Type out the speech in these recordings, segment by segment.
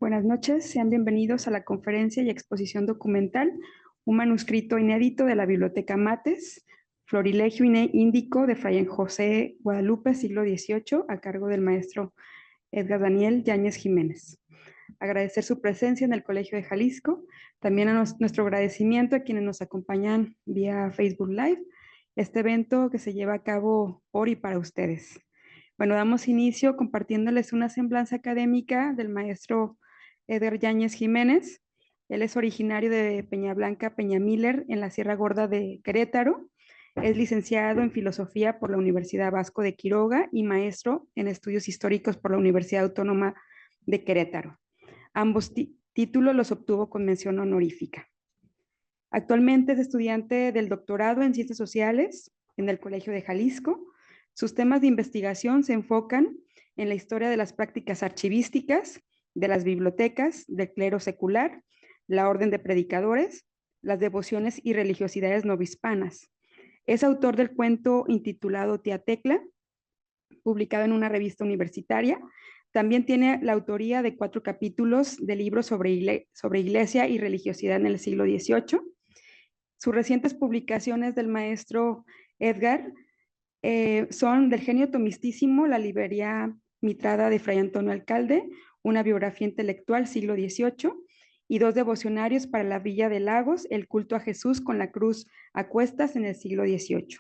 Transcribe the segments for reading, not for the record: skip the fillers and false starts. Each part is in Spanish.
Buenas noches, sean bienvenidos a la conferencia y exposición documental, un manuscrito inédito de la Biblioteca Mates, Florilegio Índico de Fray José Guadalupe, siglo XVIII, a cargo del maestro Edgar Daniel Yáñez Jiménez. Agradecer su presencia en el Colegio de Jalisco, también a nuestro agradecimiento a quienes nos acompañan vía Facebook Live, este evento que se lleva a cabo por y para ustedes. Bueno, damos inicio compartiéndoles una semblanza académica del maestro Eder Yáñez Jiménez. Él es originario de Peñablanca, Peñamiller, en la Sierra Gorda de Querétaro. Es licenciado en Filosofía por la Universidad Vasco de Quiroga y maestro en Estudios Históricos por la Universidad Autónoma de Querétaro. Ambos títulos los obtuvo con mención honorífica. Actualmente es estudiante del doctorado en Ciencias Sociales en el Colegio de Jalisco. Sus temas de investigación se enfocan en la historia de las prácticas archivísticas, de las bibliotecas, del clero secular, la orden de predicadores, las devociones y religiosidades novohispanas. Es autor del cuento intitulado Tía Tecla, publicado en una revista universitaria. También tiene la autoría de 4 capítulos de libros sobre iglesia y religiosidad en el siglo XVIII. Sus recientes publicaciones del maestro Edgar son Del genio tomistísimo, la librería mitrada de Fray Antonio Alcalde, una biografía intelectual siglo XVIII, y 2 devocionarios para la Villa de Lagos, el culto a Jesús con la cruz a cuestas en el siglo XVIII.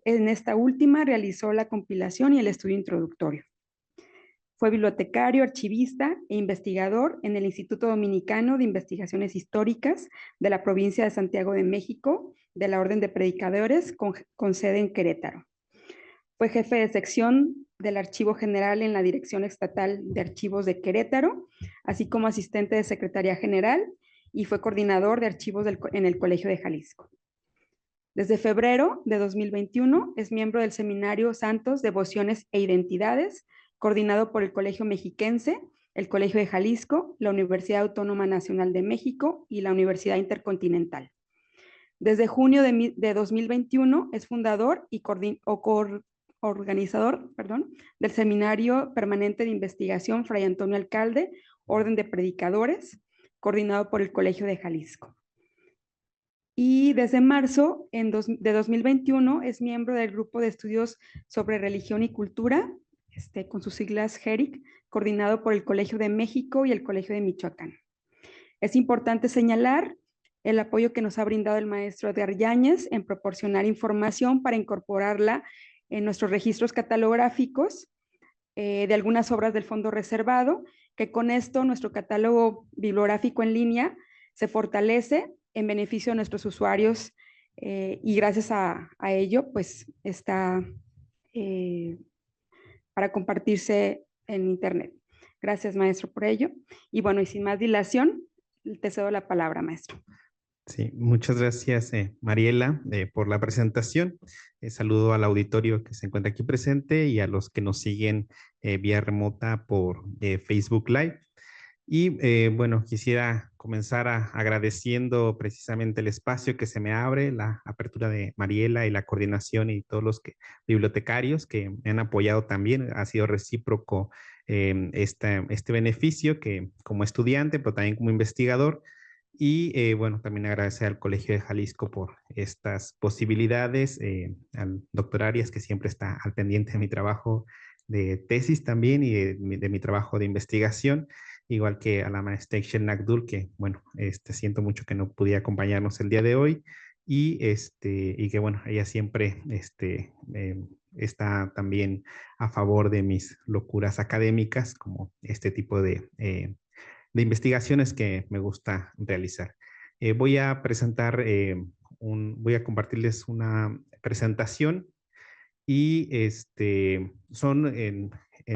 En esta última realizó la compilación y el estudio introductorio. Fue bibliotecario, archivista e investigador en el Instituto Dominicano de Investigaciones Históricas de la provincia de Santiago de México, de la Orden de Predicadores, con sede en Querétaro. Fue jefe de sección del Archivo General en la Dirección Estatal de Archivos de Querétaro, así como asistente de Secretaría General, y fue coordinador de archivos en el Colegio de Jalisco. Desde febrero de 2021 es miembro del Seminario Santos, Devociones e Identidades, coordinado por el Colegio Mexiquense, el Colegio de Jalisco, la Universidad Autónoma Nacional de México y la Universidad Intercontinental. Desde junio de 2021 es fundador y organizador del Seminario Permanente de Investigación Fray Antonio Alcalde, Orden de Predicadores, coordinado por el Colegio de Jalisco. Y desde marzo de 2021 es miembro del Grupo de Estudios sobre Religión y Cultura, con sus siglas GERIC, coordinado por el Colegio de México y el Colegio de Michoacán. Es importante señalar el apoyo que nos ha brindado el maestro Edgar Yáñez en proporcionar información para incorporarla en nuestros registros catalográficos de algunas obras del fondo reservado, que con esto nuestro catálogo bibliográfico en línea se fortalece en beneficio de nuestros usuarios y gracias a ello pues está para compartirse en internet. Gracias, maestro, por ello. Y bueno, y sin más dilación, te cedo la palabra, maestro. Sí, muchas gracias, Mariela, por la presentación. Saludo al auditorio que se encuentra aquí presente y a los que nos siguen vía remota por Facebook Live. Y bueno, quisiera comenzar agradeciendo precisamente el espacio que se me abre, la apertura de Mariela y la coordinación y todos los bibliotecarios que me han apoyado también. Ha sido recíproco este beneficio que como estudiante, pero también como investigador. Y bueno, también agradecer al Colegio de Jalisco por estas posibilidades, al doctor Arias, que siempre está al pendiente de mi trabajo de tesis también y de mi trabajo de investigación, igual que a la maestra Excel Nagdul, que bueno, siento mucho que no pudiera acompañarnos el día de hoy y que bueno, ella siempre está también a favor de mis locuras académicas, como este tipo de investigaciones que me gusta realizar. Voy a presentar, voy a compartirles una presentación y en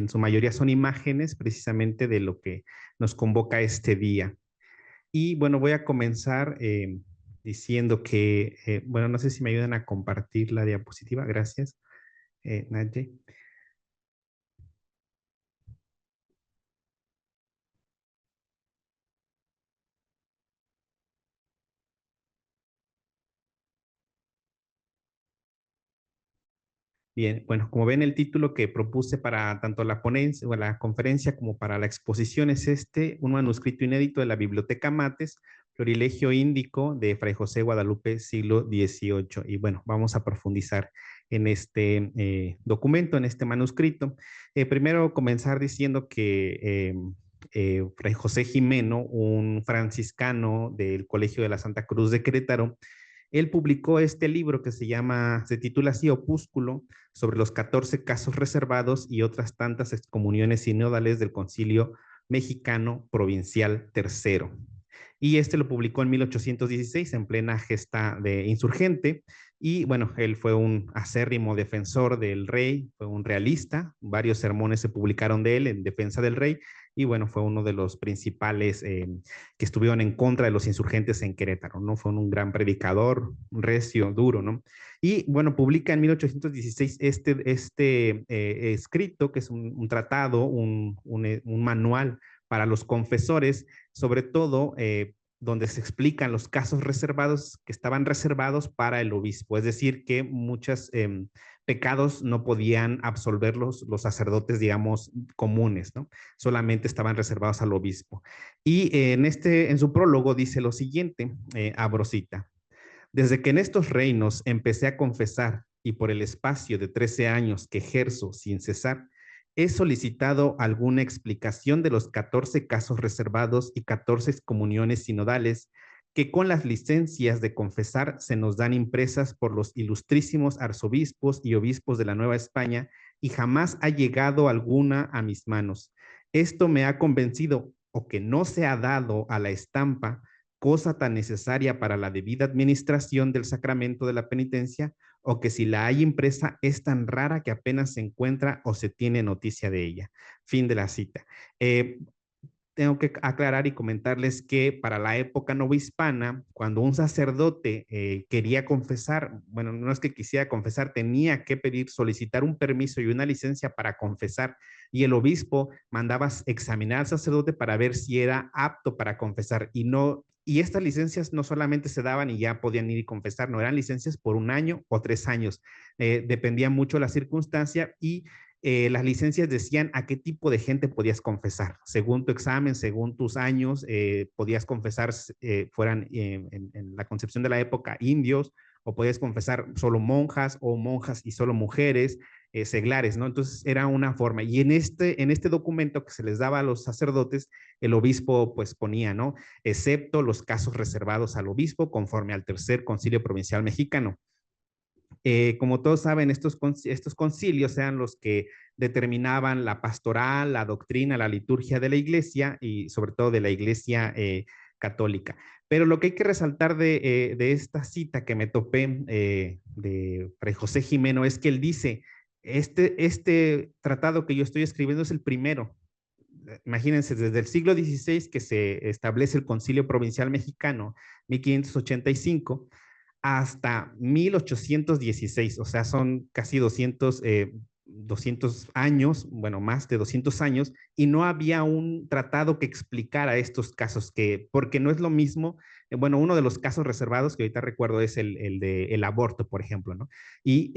su mayoría son imágenes precisamente de lo que nos convoca este día. Y bueno, voy a comenzar diciendo que, bueno, no sé si me ayudan a compartir la diapositiva. Gracias, Naye. Bien, bueno, como ven, el título que propuse para tanto la ponencia o la conferencia como para la exposición es un manuscrito inédito de la Biblioteca Mates, Florilegio Índico de Fray José Guadalupe, siglo XVIII. Y bueno, vamos a profundizar en este documento, en este manuscrito. Primero comenzar diciendo que Fray José Jimeno, un franciscano del Colegio de la Santa Cruz de Querétaro, él publicó este libro que se titula así, Opúsculo, sobre los 14 casos reservados y otras tantas excomuniones sinodales del Concilio Mexicano Provincial Tercero. Y este lo publicó en 1816, en plena gesta de insurgente. Y bueno, él fue un acérrimo defensor del rey, fue un realista. Varios sermones se publicaron de él en defensa del rey. Y bueno, fue uno de los principales que estuvieron en contra de los insurgentes en Querétaro, ¿no? Fue un gran predicador, recio, duro, ¿no? Y bueno, publica en 1816 escrito, que es un tratado, un manual para los confesores, sobre todo donde se explican los casos reservados que estaban reservados para el obispo, es decir, que muchos pecados no podían absolverlos los sacerdotes, digamos, comunes, ¿no? Solamente estaban reservados al obispo. Y en su prólogo dice lo siguiente, abro cita: desde que en estos reinos empecé a confesar y por el espacio de 13 años que ejerzo sin cesar, he solicitado alguna explicación de los 14 casos reservados y 14 comuniones sinodales que con las licencias de confesar se nos dan impresas por los ilustrísimos arzobispos y obispos de la Nueva España, y jamás ha llegado alguna a mis manos. Esto me ha convencido, o que no se ha dado a la estampa, cosa tan necesaria para la debida administración del sacramento de la penitencia, o que si la hay impresa es tan rara que apenas se encuentra o se tiene noticia de ella. Fin de la cita. Tengo que aclarar y comentarles que para la época novohispana, cuando un sacerdote quería confesar, bueno, no es que quisiera confesar, tenía que solicitar un permiso y una licencia para confesar, y el obispo mandaba examinar al sacerdote para ver si era apto para confesar, y estas licencias no solamente se daban y ya podían ir y confesar, no, eran licencias por 1 año o 3 años, dependía mucho de la circunstancia, y las licencias decían a qué tipo de gente podías confesar. Según tu examen, según tus años, podías confesar, fueran en la concepción de la época, indios, o podías confesar solo monjas o monjas y solo mujeres, seglares, ¿no? Entonces era una forma. Y en este documento que se les daba a los sacerdotes, el obispo pues ponía, ¿no? Excepto los casos reservados al obispo conforme al Tercer Concilio Provincial Mexicano. Como todos saben, estos concilios eran los que determinaban la pastoral, la doctrina, la liturgia de la iglesia y sobre todo de la iglesia católica. Pero lo que hay que resaltar de esta cita que me topé de Fray José Jimeno es que él dice, este tratado que yo estoy escribiendo es el primero. Imagínense, desde el siglo XVI que se establece el Concilio Provincial Mexicano, 1585, hasta 1816, o sea, son casi 200 años, bueno, más de 200 años, y no había un tratado que explicara estos casos, porque no es lo mismo, bueno, uno de los casos reservados que ahorita recuerdo es el del aborto, por ejemplo, ¿no? Y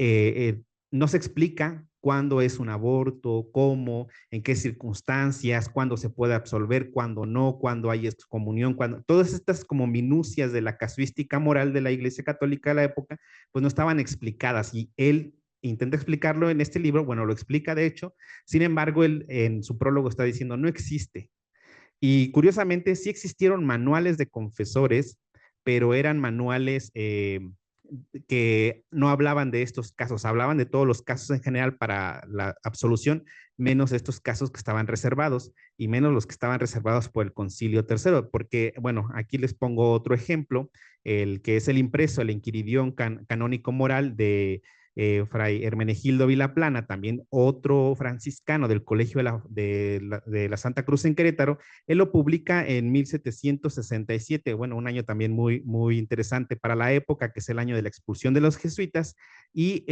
no se explica cuándo es un aborto, cómo, en qué circunstancias, cuándo se puede absolver, cuándo no, cuándo hay excomunión, todas estas como minucias de la casuística moral de la Iglesia Católica de la época, pues no estaban explicadas, y él intenta explicarlo en este libro, bueno, lo explica de hecho, sin embargo, él en su prólogo está diciendo, no existe. Y curiosamente sí existieron manuales de confesores, pero eran manuales que no hablaban de estos casos, hablaban de todos los casos en general para la absolución, menos estos casos que estaban reservados y menos los que estaban reservados por el Concilio Tercero, porque, bueno, aquí les pongo otro ejemplo, el que es el impreso, el Inquiridión Canónico Moral de Fray Hermenegildo Vilaplana, también otro franciscano del Colegio de la Santa Cruz en Querétaro. Él lo publica en 1767, bueno, un año también muy, muy interesante para la época, que es el año de la expulsión de los jesuitas, y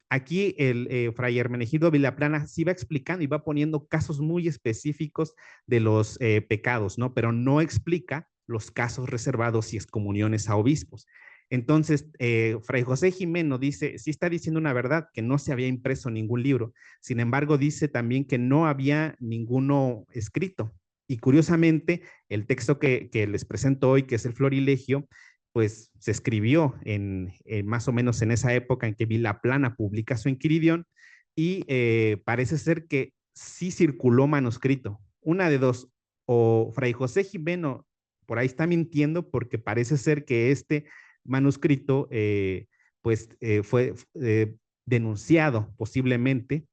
aquí el Fray Hermenegildo Vilaplana sí va explicando y va poniendo casos muy específicos de los pecados, ¿no? Pero no explica los casos reservados y excomuniones a obispos. Entonces, Fray José Jimeno dice, sí está diciendo una verdad, que no se había impreso ningún libro. Sin embargo, dice también que no había ninguno escrito. Y curiosamente, el texto que les presento hoy, que es el Florilegio, pues se escribió más o menos en esa época en que Vilaplana publica su Enquiridión y parece ser que sí circuló manuscrito. Una de dos, o Fray José Jimeno por ahí está mintiendo porque parece ser que este manuscrito pues fue denunciado posiblemente,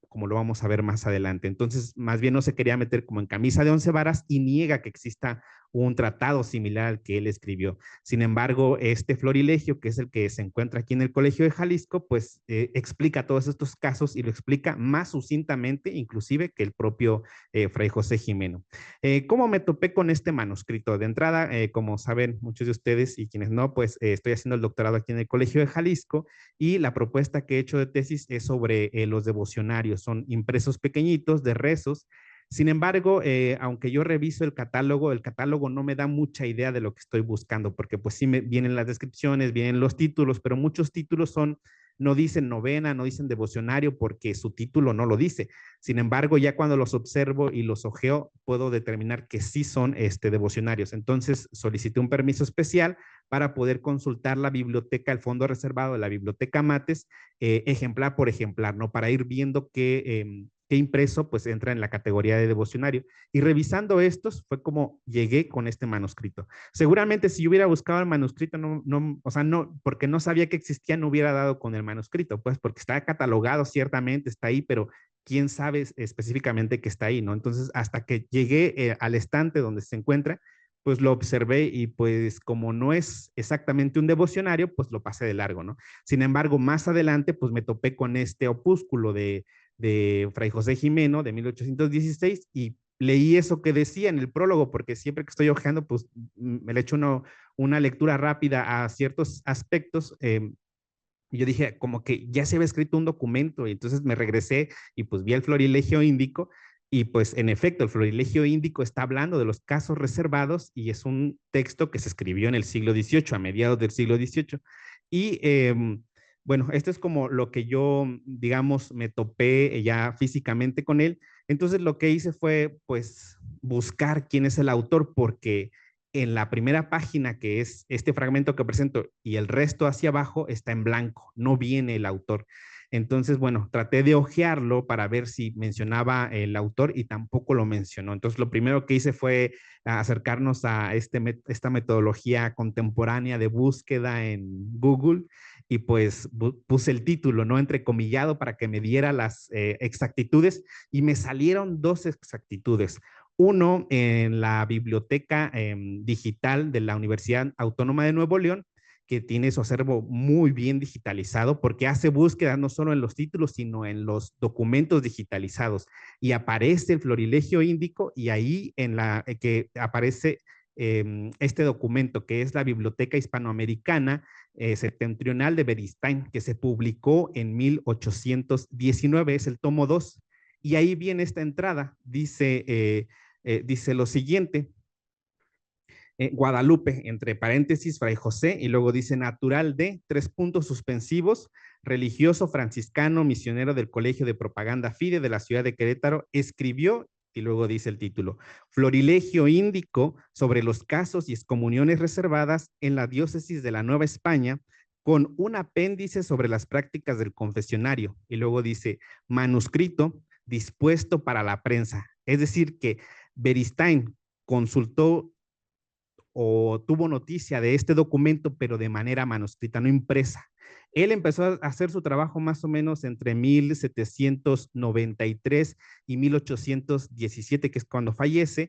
como lo vamos a ver más adelante. Entonces, más bien no se quería meter como en camisa de 11 varas y niega que exista un tratado similar al que él escribió. Sin embargo, este Florilegio, que es el que se encuentra aquí en el Colegio de Jalisco, pues explica todos estos casos y lo explica más sucintamente, inclusive que el propio Fray José Jimeno. ¿Cómo me topé con este manuscrito? De entrada, como saben muchos de ustedes y quienes no, pues estoy haciendo el doctorado aquí en el Colegio de Jalisco y la propuesta que he hecho de tesis es sobre los devocionarios. Son impresos pequeñitos de rezos. Sin embargo, aunque yo reviso el catálogo no me da mucha idea de lo que estoy buscando, porque pues sí me vienen las descripciones, vienen los títulos, pero muchos títulos no dicen novena, no dicen devocionario, porque su título no lo dice. Sin embargo, ya cuando los observo y los ojeo, puedo determinar que sí son devocionarios. Entonces, solicité un permiso especial para poder consultar la biblioteca, el fondo reservado de la Biblioteca Mates, ejemplar por ejemplar, ¿no? Para ir viendo qué impreso pues entra en la categoría de devocionario. Y revisando estos fue como llegué con este manuscrito. Seguramente si yo hubiera buscado el manuscrito, o sea, no, porque no sabía que existía, no hubiera dado con el manuscrito, pues porque está catalogado ciertamente, está ahí, pero quién sabe específicamente que está ahí, ¿no? Entonces, hasta que llegué al estante donde se encuentra, pues lo observé y pues como no es exactamente un devocionario, pues lo pasé de largo, ¿no? Sin embargo, más adelante, pues me topé con este opúsculo de Fray José Jimeno de 1816 y leí eso que decía en el prólogo, porque siempre que estoy hojeando, pues me le echo una lectura rápida a ciertos aspectos. Y yo dije, como que ya se había escrito un documento, y entonces me regresé y pues vi el Florilegio Índico, y pues en efecto, el Florilegio Índico está hablando de los casos reservados y es un texto que se escribió en el siglo XVIII, a mediados del siglo XVIII. Y bueno, esto es como lo que yo, digamos, me topé ya físicamente con él. Entonces lo que hice fue pues buscar quién es el autor, porque en la primera página, que es este fragmento que presento, y el resto hacia abajo está en blanco, no viene el autor. Entonces, bueno, traté de hojearlo para ver si mencionaba el autor y tampoco lo mencionó. Entonces, lo primero que hice fue acercarnos a esta metodología contemporánea de búsqueda en Google y pues puse el título, ¿no? Entrecomillado para que me diera las exactitudes y me salieron dos exactitudes. Uno en la biblioteca digital de la Universidad Autónoma de Nuevo León, que tiene su acervo muy bien digitalizado, porque hace búsqueda no solo en los títulos, sino en los documentos digitalizados. Y aparece el Florilegio Índico y ahí en la que aparece este documento, que es la Biblioteca Hispanoamericana Septentrional de Beristain, que se publicó en 1819, es el tomo 2. Y ahí viene esta entrada, dice lo siguiente, Guadalupe, entre paréntesis, Fray José, y luego dice natural de, 3 puntos suspensivos, religioso franciscano, misionero del Colegio de Propaganda Fide de la ciudad de Querétaro, escribió, y luego dice el título, Florilegio Índico sobre los casos y excomuniones reservadas en la diócesis de la Nueva España, con un apéndice sobre las prácticas del confesionario, y luego dice, manuscrito dispuesto para la prensa. Es decir, que Beristain consultó o tuvo noticia de este documento, pero de manera manuscrita, no impresa. Él empezó a hacer su trabajo más o menos entre 1793 y 1817, que es cuando fallece,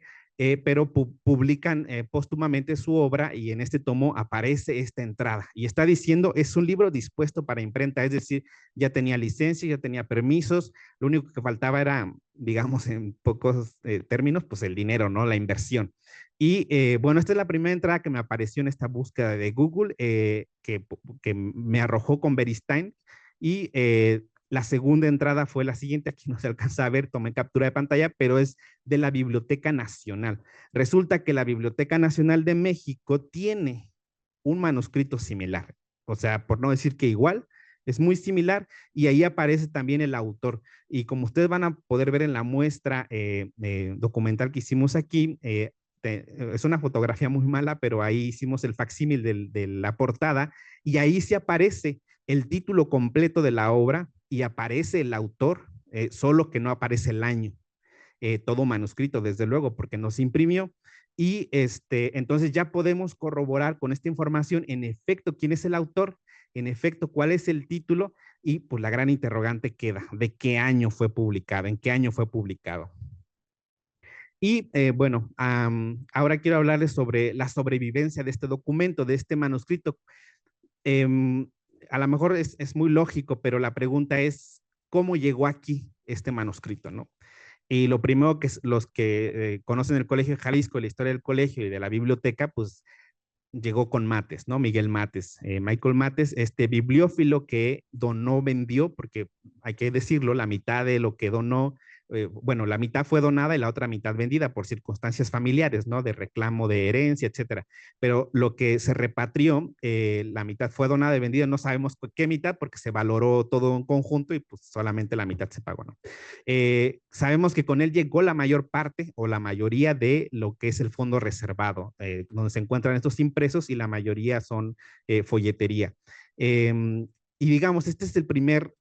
pero publican póstumamente su obra y en este tomo aparece esta entrada y está diciendo es un libro dispuesto para imprenta, es decir, ya tenía licencia, ya tenía permisos, lo único que faltaba era, digamos, en pocos términos, pues el dinero, ¿no? La inversión. Y bueno, esta es la primera entrada que me apareció en esta búsqueda de Google, que me arrojó con Beristain. Y la segunda entrada fue la siguiente, aquí no se alcanza a ver, tomé captura de pantalla, pero es de la Biblioteca Nacional. Resulta que la Biblioteca Nacional de México tiene un manuscrito similar, o sea, por no decir que igual, es muy similar, y ahí aparece también el autor. Y como ustedes van a poder ver en la muestra documental que hicimos aquí, es una fotografía muy mala, pero ahí hicimos el facsímil de la portada, y ahí sí aparece el título completo de la obra y aparece el autor, solo que no aparece el año. Todo manuscrito, desde luego, porque no se imprimió. Y entonces ya podemos corroborar con esta información, en efecto, quién es el autor, en efecto, cuál es el título, y pues la gran interrogante queda, ¿de qué año fue publicado? ¿En qué año fue publicado? Y bueno, ahora quiero hablarles sobre la sobrevivencia de este documento, de este manuscrito. Em, a lo mejor es muy lógico, pero la pregunta es, ¿cómo llegó aquí este manuscrito, no? Y lo primero que los que conocen el Colegio de Jalisco, la historia del colegio y de la biblioteca, pues llegó con Mates, ¿no? Miguel Mates, Michael Mates, este bibliófilo que donó, vendió, porque hay que decirlo, la mitad de lo que donó, bueno, la mitad fue donada y la otra mitad vendida por circunstancias familiares, ¿no? De reclamo de herencia, etcétera. Pero lo que se repatrió, la mitad fue donada y vendida, no sabemos qué mitad, porque se valoró todo en conjunto y pues solamente la mitad se pagó, ¿no? Sabemos que con él llegó la mayor parte o la mayoría de lo que es el fondo reservado, donde se encuentran estos impresos, y la mayoría son folletería. Y digamos, este es el primer,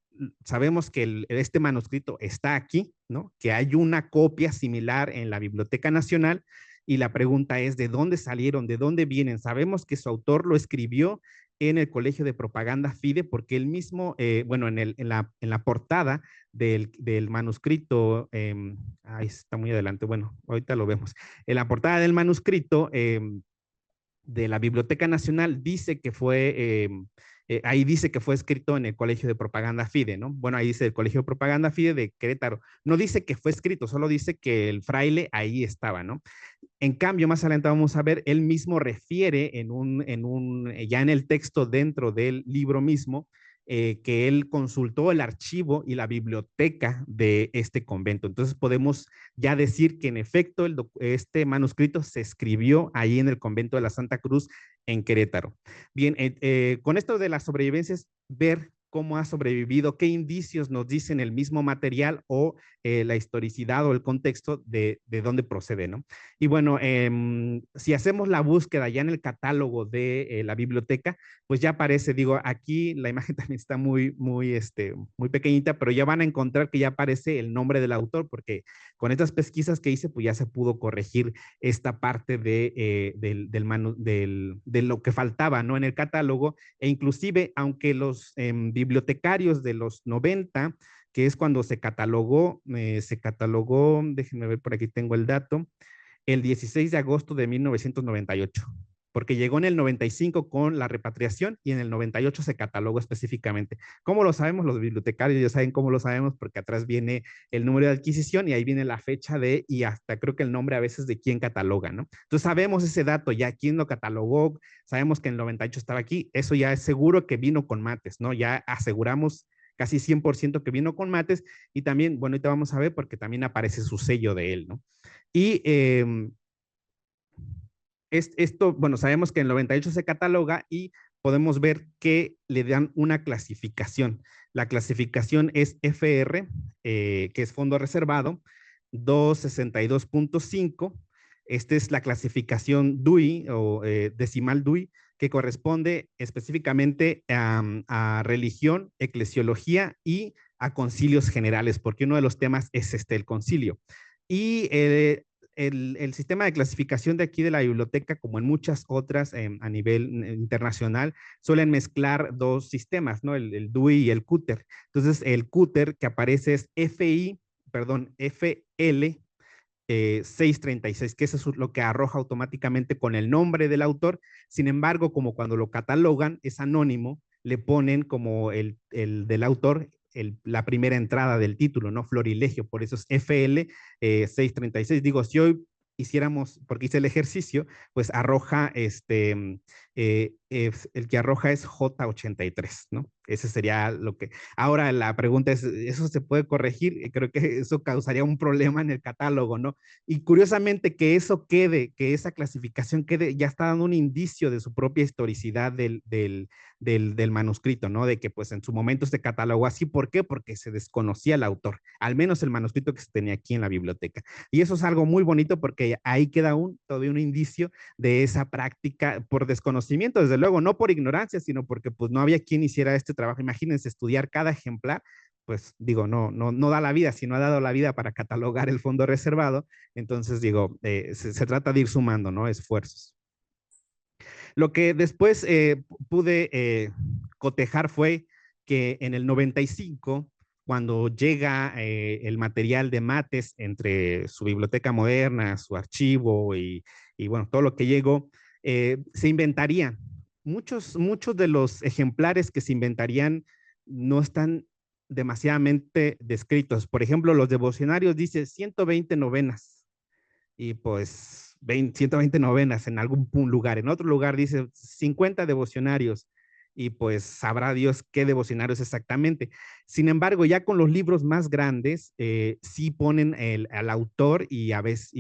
sabemos que este manuscrito está aquí, ¿no? Que hay una copia similar en la Biblioteca Nacional, y la pregunta es, ¿de dónde salieron? ¿De dónde vienen? Sabemos que su autor lo escribió en el Colegio de Propaganda FIDE, porque él mismo, bueno, en la portada del manuscrito, ahí está muy adelante, bueno, ahorita lo vemos. En la portada del manuscrito de la Biblioteca Nacional dice que fue, ahí dice que fue escrito en el Colegio de Propaganda FIDE, ¿no? Bueno, ahí dice el Colegio de Propaganda FIDE de Querétaro. No dice que fue escrito, solo dice que el fraile ahí estaba, ¿no? En cambio, más adelante vamos a ver, él mismo refiere ya en el texto dentro del libro mismo, que él consultó el archivo y la biblioteca de este convento. Entonces podemos ya decir que en efecto este manuscrito se escribió ahí en el convento de la Santa Cruz en Querétaro. Bien, con esto de las sobrevivencias, ver cómo ha sobrevivido, qué indicios nos dicen el mismo material o la historicidad o el contexto de dónde procede, ¿no? Y bueno, si hacemos la búsqueda ya en el catálogo de la biblioteca, pues ya aparece, digo, aquí la imagen también está muy pequeñita, pero ya van a encontrar que ya aparece el nombre del autor, porque con estas pesquisas que hice, pues ya se pudo corregir esta parte de lo que faltaba, ¿no? En el catálogo, e inclusive, aunque los bibliotecarios de los 90, que es cuando se catalogó, déjenme ver, por aquí tengo el dato, el 16 de agosto de 1998, porque llegó en el 95 con la repatriación y en el 98 se catalogó específicamente. ¿Cómo lo sabemos? Los bibliotecarios ya saben cómo lo sabemos, porque atrás viene el número de adquisición y ahí viene la fecha y hasta creo que el nombre a veces de quién cataloga, ¿no? Entonces sabemos ese dato ya, quién lo catalogó, sabemos que en el 98 estaba aquí, eso ya es seguro que vino con Mates, ¿no? Ya aseguramos casi 100% que vino con Mates, y también, bueno, ahorita vamos a ver porque también aparece su sello de él, ¿no? Y esto, bueno, sabemos que en el 98 se cataloga y podemos ver que le dan una clasificación. La clasificación es FR, que es fondo reservado, 262.5. Esta es la clasificación DUI o decimal DUI, que corresponde específicamente a religión, eclesiología y a concilios generales, porque uno de los temas es el concilio. Y el sistema de clasificación de aquí de la biblioteca, como en muchas otras a nivel internacional, suelen mezclar dos sistemas, ¿no? El DUI y el CUTER. Entonces, el CUTER que aparece es FL 636, que eso es lo que arroja automáticamente con el nombre del autor. Sin embargo, como cuando lo catalogan, es anónimo, le ponen como el del autor la primera entrada del título, ¿no? Florilegio, por eso es FL 636. Digo, si hoy hiciéramos, porque hice el ejercicio, pues arroja el que arroja es J83, ¿no? Ese sería lo que... Ahora la pregunta es, ¿eso se puede corregir? Creo que eso causaría un problema en el catálogo, ¿no? Y curiosamente que eso quede, que esa clasificación quede, ya está dando un indicio de su propia historicidad del manuscrito, ¿no? De que pues en su momento se catalogó así. ¿Por qué? Porque se desconocía el autor, al menos el manuscrito que se tenía aquí en la biblioteca. Y eso es algo muy bonito porque ahí queda todavía un indicio de esa práctica por desconocimiento, desde luego, no por ignorancia, sino porque pues no había quien hiciera este trabajo. Imagínense estudiar cada ejemplar, pues digo, no da la vida, si no ha dado la vida para catalogar el fondo reservado, entonces digo, se trata de ir sumando, ¿no? Esfuerzos. Lo que después pude cotejar fue que en el 95, cuando llega el material de Mates entre su biblioteca moderna, su archivo y bueno, todo lo que llegó, se inventarían. Muchos de los ejemplares que se inventarían no están demasiadamente descritos. Por ejemplo, los devocionarios dice 120 novenas y pues 120 novenas en algún lugar. En otro lugar dice 50 devocionarios y pues sabrá Dios qué devocionarios exactamente. Sin embargo, ya con los libros más grandes, sí ponen al autor y a veces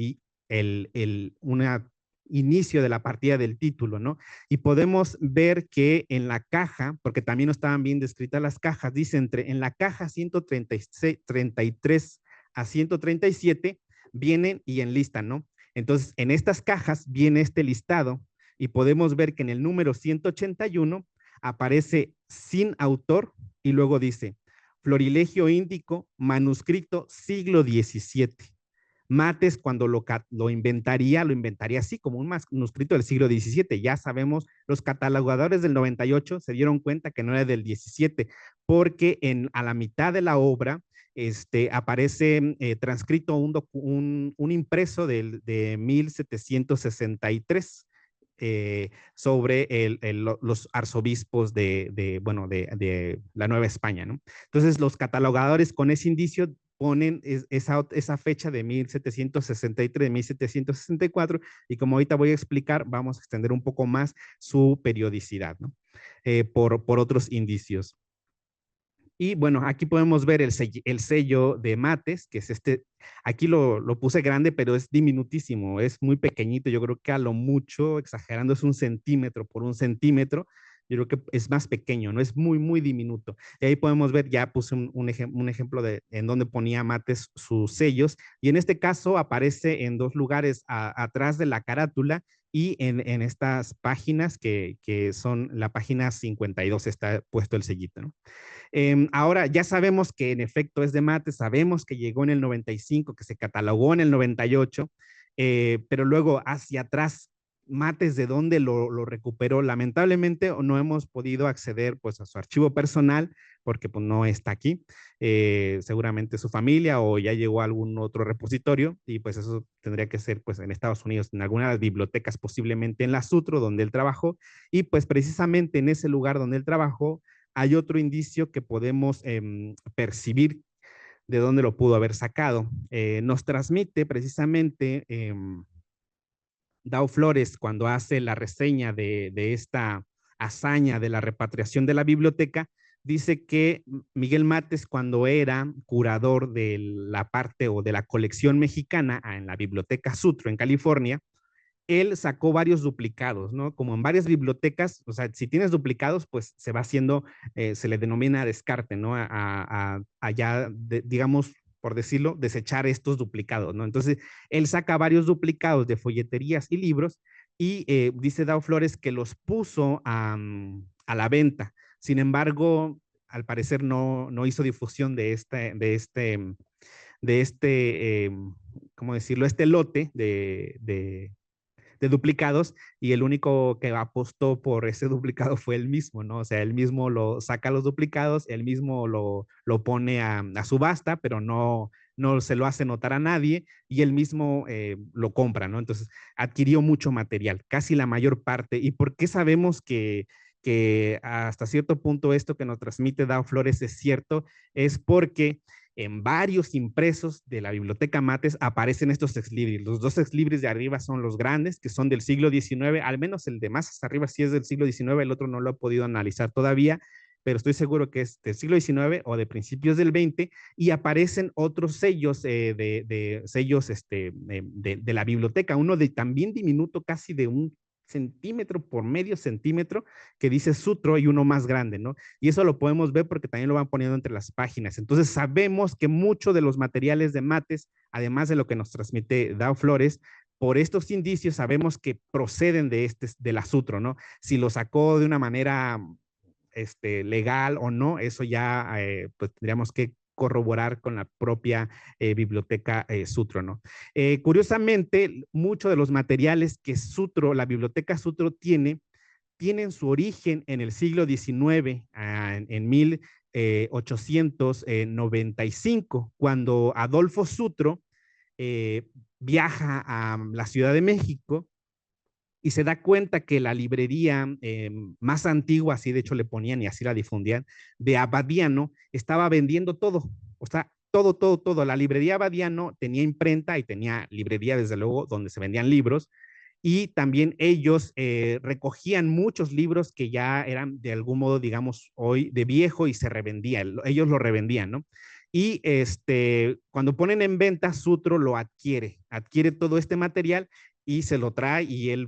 una inicio de la partida del título, ¿no? Y podemos ver que en la caja, porque también no estaban bien descritas las cajas, dice en la caja 133 a 137 vienen y enlistan, ¿no? Entonces, en estas cajas viene este listado y podemos ver que en el número 181 aparece sin autor y luego dice Florilegio Índico, manuscrito siglo XVII. Mates, cuando lo inventaría así como un manuscrito del siglo XVII. Ya sabemos, los catalogadores del 98 se dieron cuenta que no era del 17, porque a la mitad de la obra aparece transcrito un impreso de 1763 sobre los arzobispos bueno, de la Nueva España, ¿no? Entonces, los catalogadores con ese indicio ponen esa fecha de 1763, 1764, y como ahorita voy a explicar, vamos a extender un poco más su periodicidad, ¿no? Por otros indicios. Y bueno, aquí podemos ver el sello de Mates, que es aquí lo puse grande, pero es diminutísimo, es muy pequeñito, yo creo que a lo mucho, exagerando, es 1 centímetro por 1 centímetro, yo creo que es más pequeño, no es muy diminuto. Y ahí podemos ver, ya puse un ejemplo de en donde ponía Mates sus sellos, y en este caso aparece en dos lugares, atrás de la carátula y en estas páginas que son la página 52, está puesto el sellito, ¿no? Ahora ya sabemos que en efecto es de Mates, sabemos que llegó en el 95, que se catalogó en el 98, pero luego hacia atrás, Mates de dónde lo recuperó. Lamentablemente no hemos podido acceder pues a su archivo personal porque pues no está aquí, seguramente su familia o ya llegó a algún otro repositorio y pues eso tendría que ser pues en Estados Unidos, en alguna de las bibliotecas, posiblemente en la Sutro donde él trabajó, y pues precisamente en ese lugar donde él trabajó hay otro indicio que podemos percibir de dónde lo pudo haber sacado. Nos transmite precisamente Dao Flores cuando hace la reseña de esta hazaña de la repatriación de la biblioteca, dice que Miguel Mates, cuando era curador de la parte o de la colección mexicana en la Biblioteca Sutro en California, él sacó varios duplicados, ¿no? Como en varias bibliotecas, o sea, si tienes duplicados, pues se va haciendo, se le denomina descarte, ¿no? Ya, digamos, por decirlo, desechar estos duplicados, ¿no? Entonces, él saca varios duplicados de folleterías y libros y dice Dao Flores que los puso a la venta. Sin embargo, al parecer no hizo difusión de ¿cómo decirlo? Este lote de duplicados y el único que apostó por ese duplicado fue él mismo, ¿no? O sea, él mismo lo saca los duplicados, él mismo lo pone a subasta, pero no se lo hace notar a nadie y él mismo lo compra, ¿no? Entonces adquirió mucho material, casi la mayor parte. ¿Y por qué sabemos que hasta cierto punto esto que nos transmite Dao Flores es cierto? Es porque en varios impresos de la Biblioteca Mates aparecen estos exlibris. Los dos exlibris de arriba son los grandes, que son del siglo XIX, al menos el de más hasta arriba sí es del siglo XIX, el otro no lo he podido analizar todavía, pero estoy seguro que es del siglo XIX o de principios del XX, y aparecen otros sellos, sellos de la biblioteca, uno de también diminuto, casi de 1 centímetro por medio centímetro, que dice Sutro, y uno más grande, ¿no? Y eso lo podemos ver porque también lo van poniendo entre las páginas. Entonces sabemos que muchos de los materiales de Mates, además de lo que nos transmite Dao Flores, por estos indicios sabemos que proceden de la Sutro, ¿no? Si lo sacó de una manera legal o no, eso ya pues tendríamos que corroborar con la propia biblioteca Sutro, ¿no? Curiosamente, muchos de los materiales que Sutro, la biblioteca Sutro tienen su origen en el siglo XIX, en 1895, cuando Adolfo Sutro viaja a la Ciudad de México y se da cuenta que la librería más antigua, así de hecho le ponían y así la difundían, de Abadiano, estaba vendiendo todo. O sea, todo. La librería Abadiano tenía imprenta y tenía librería, desde luego, donde se vendían libros. Y también ellos recogían muchos libros que ya eran de algún modo, digamos, hoy de viejo y se revendían. Ellos lo revendían, ¿no? Y cuando ponen en venta, Sutro lo adquiere todo este material y se lo trae, y él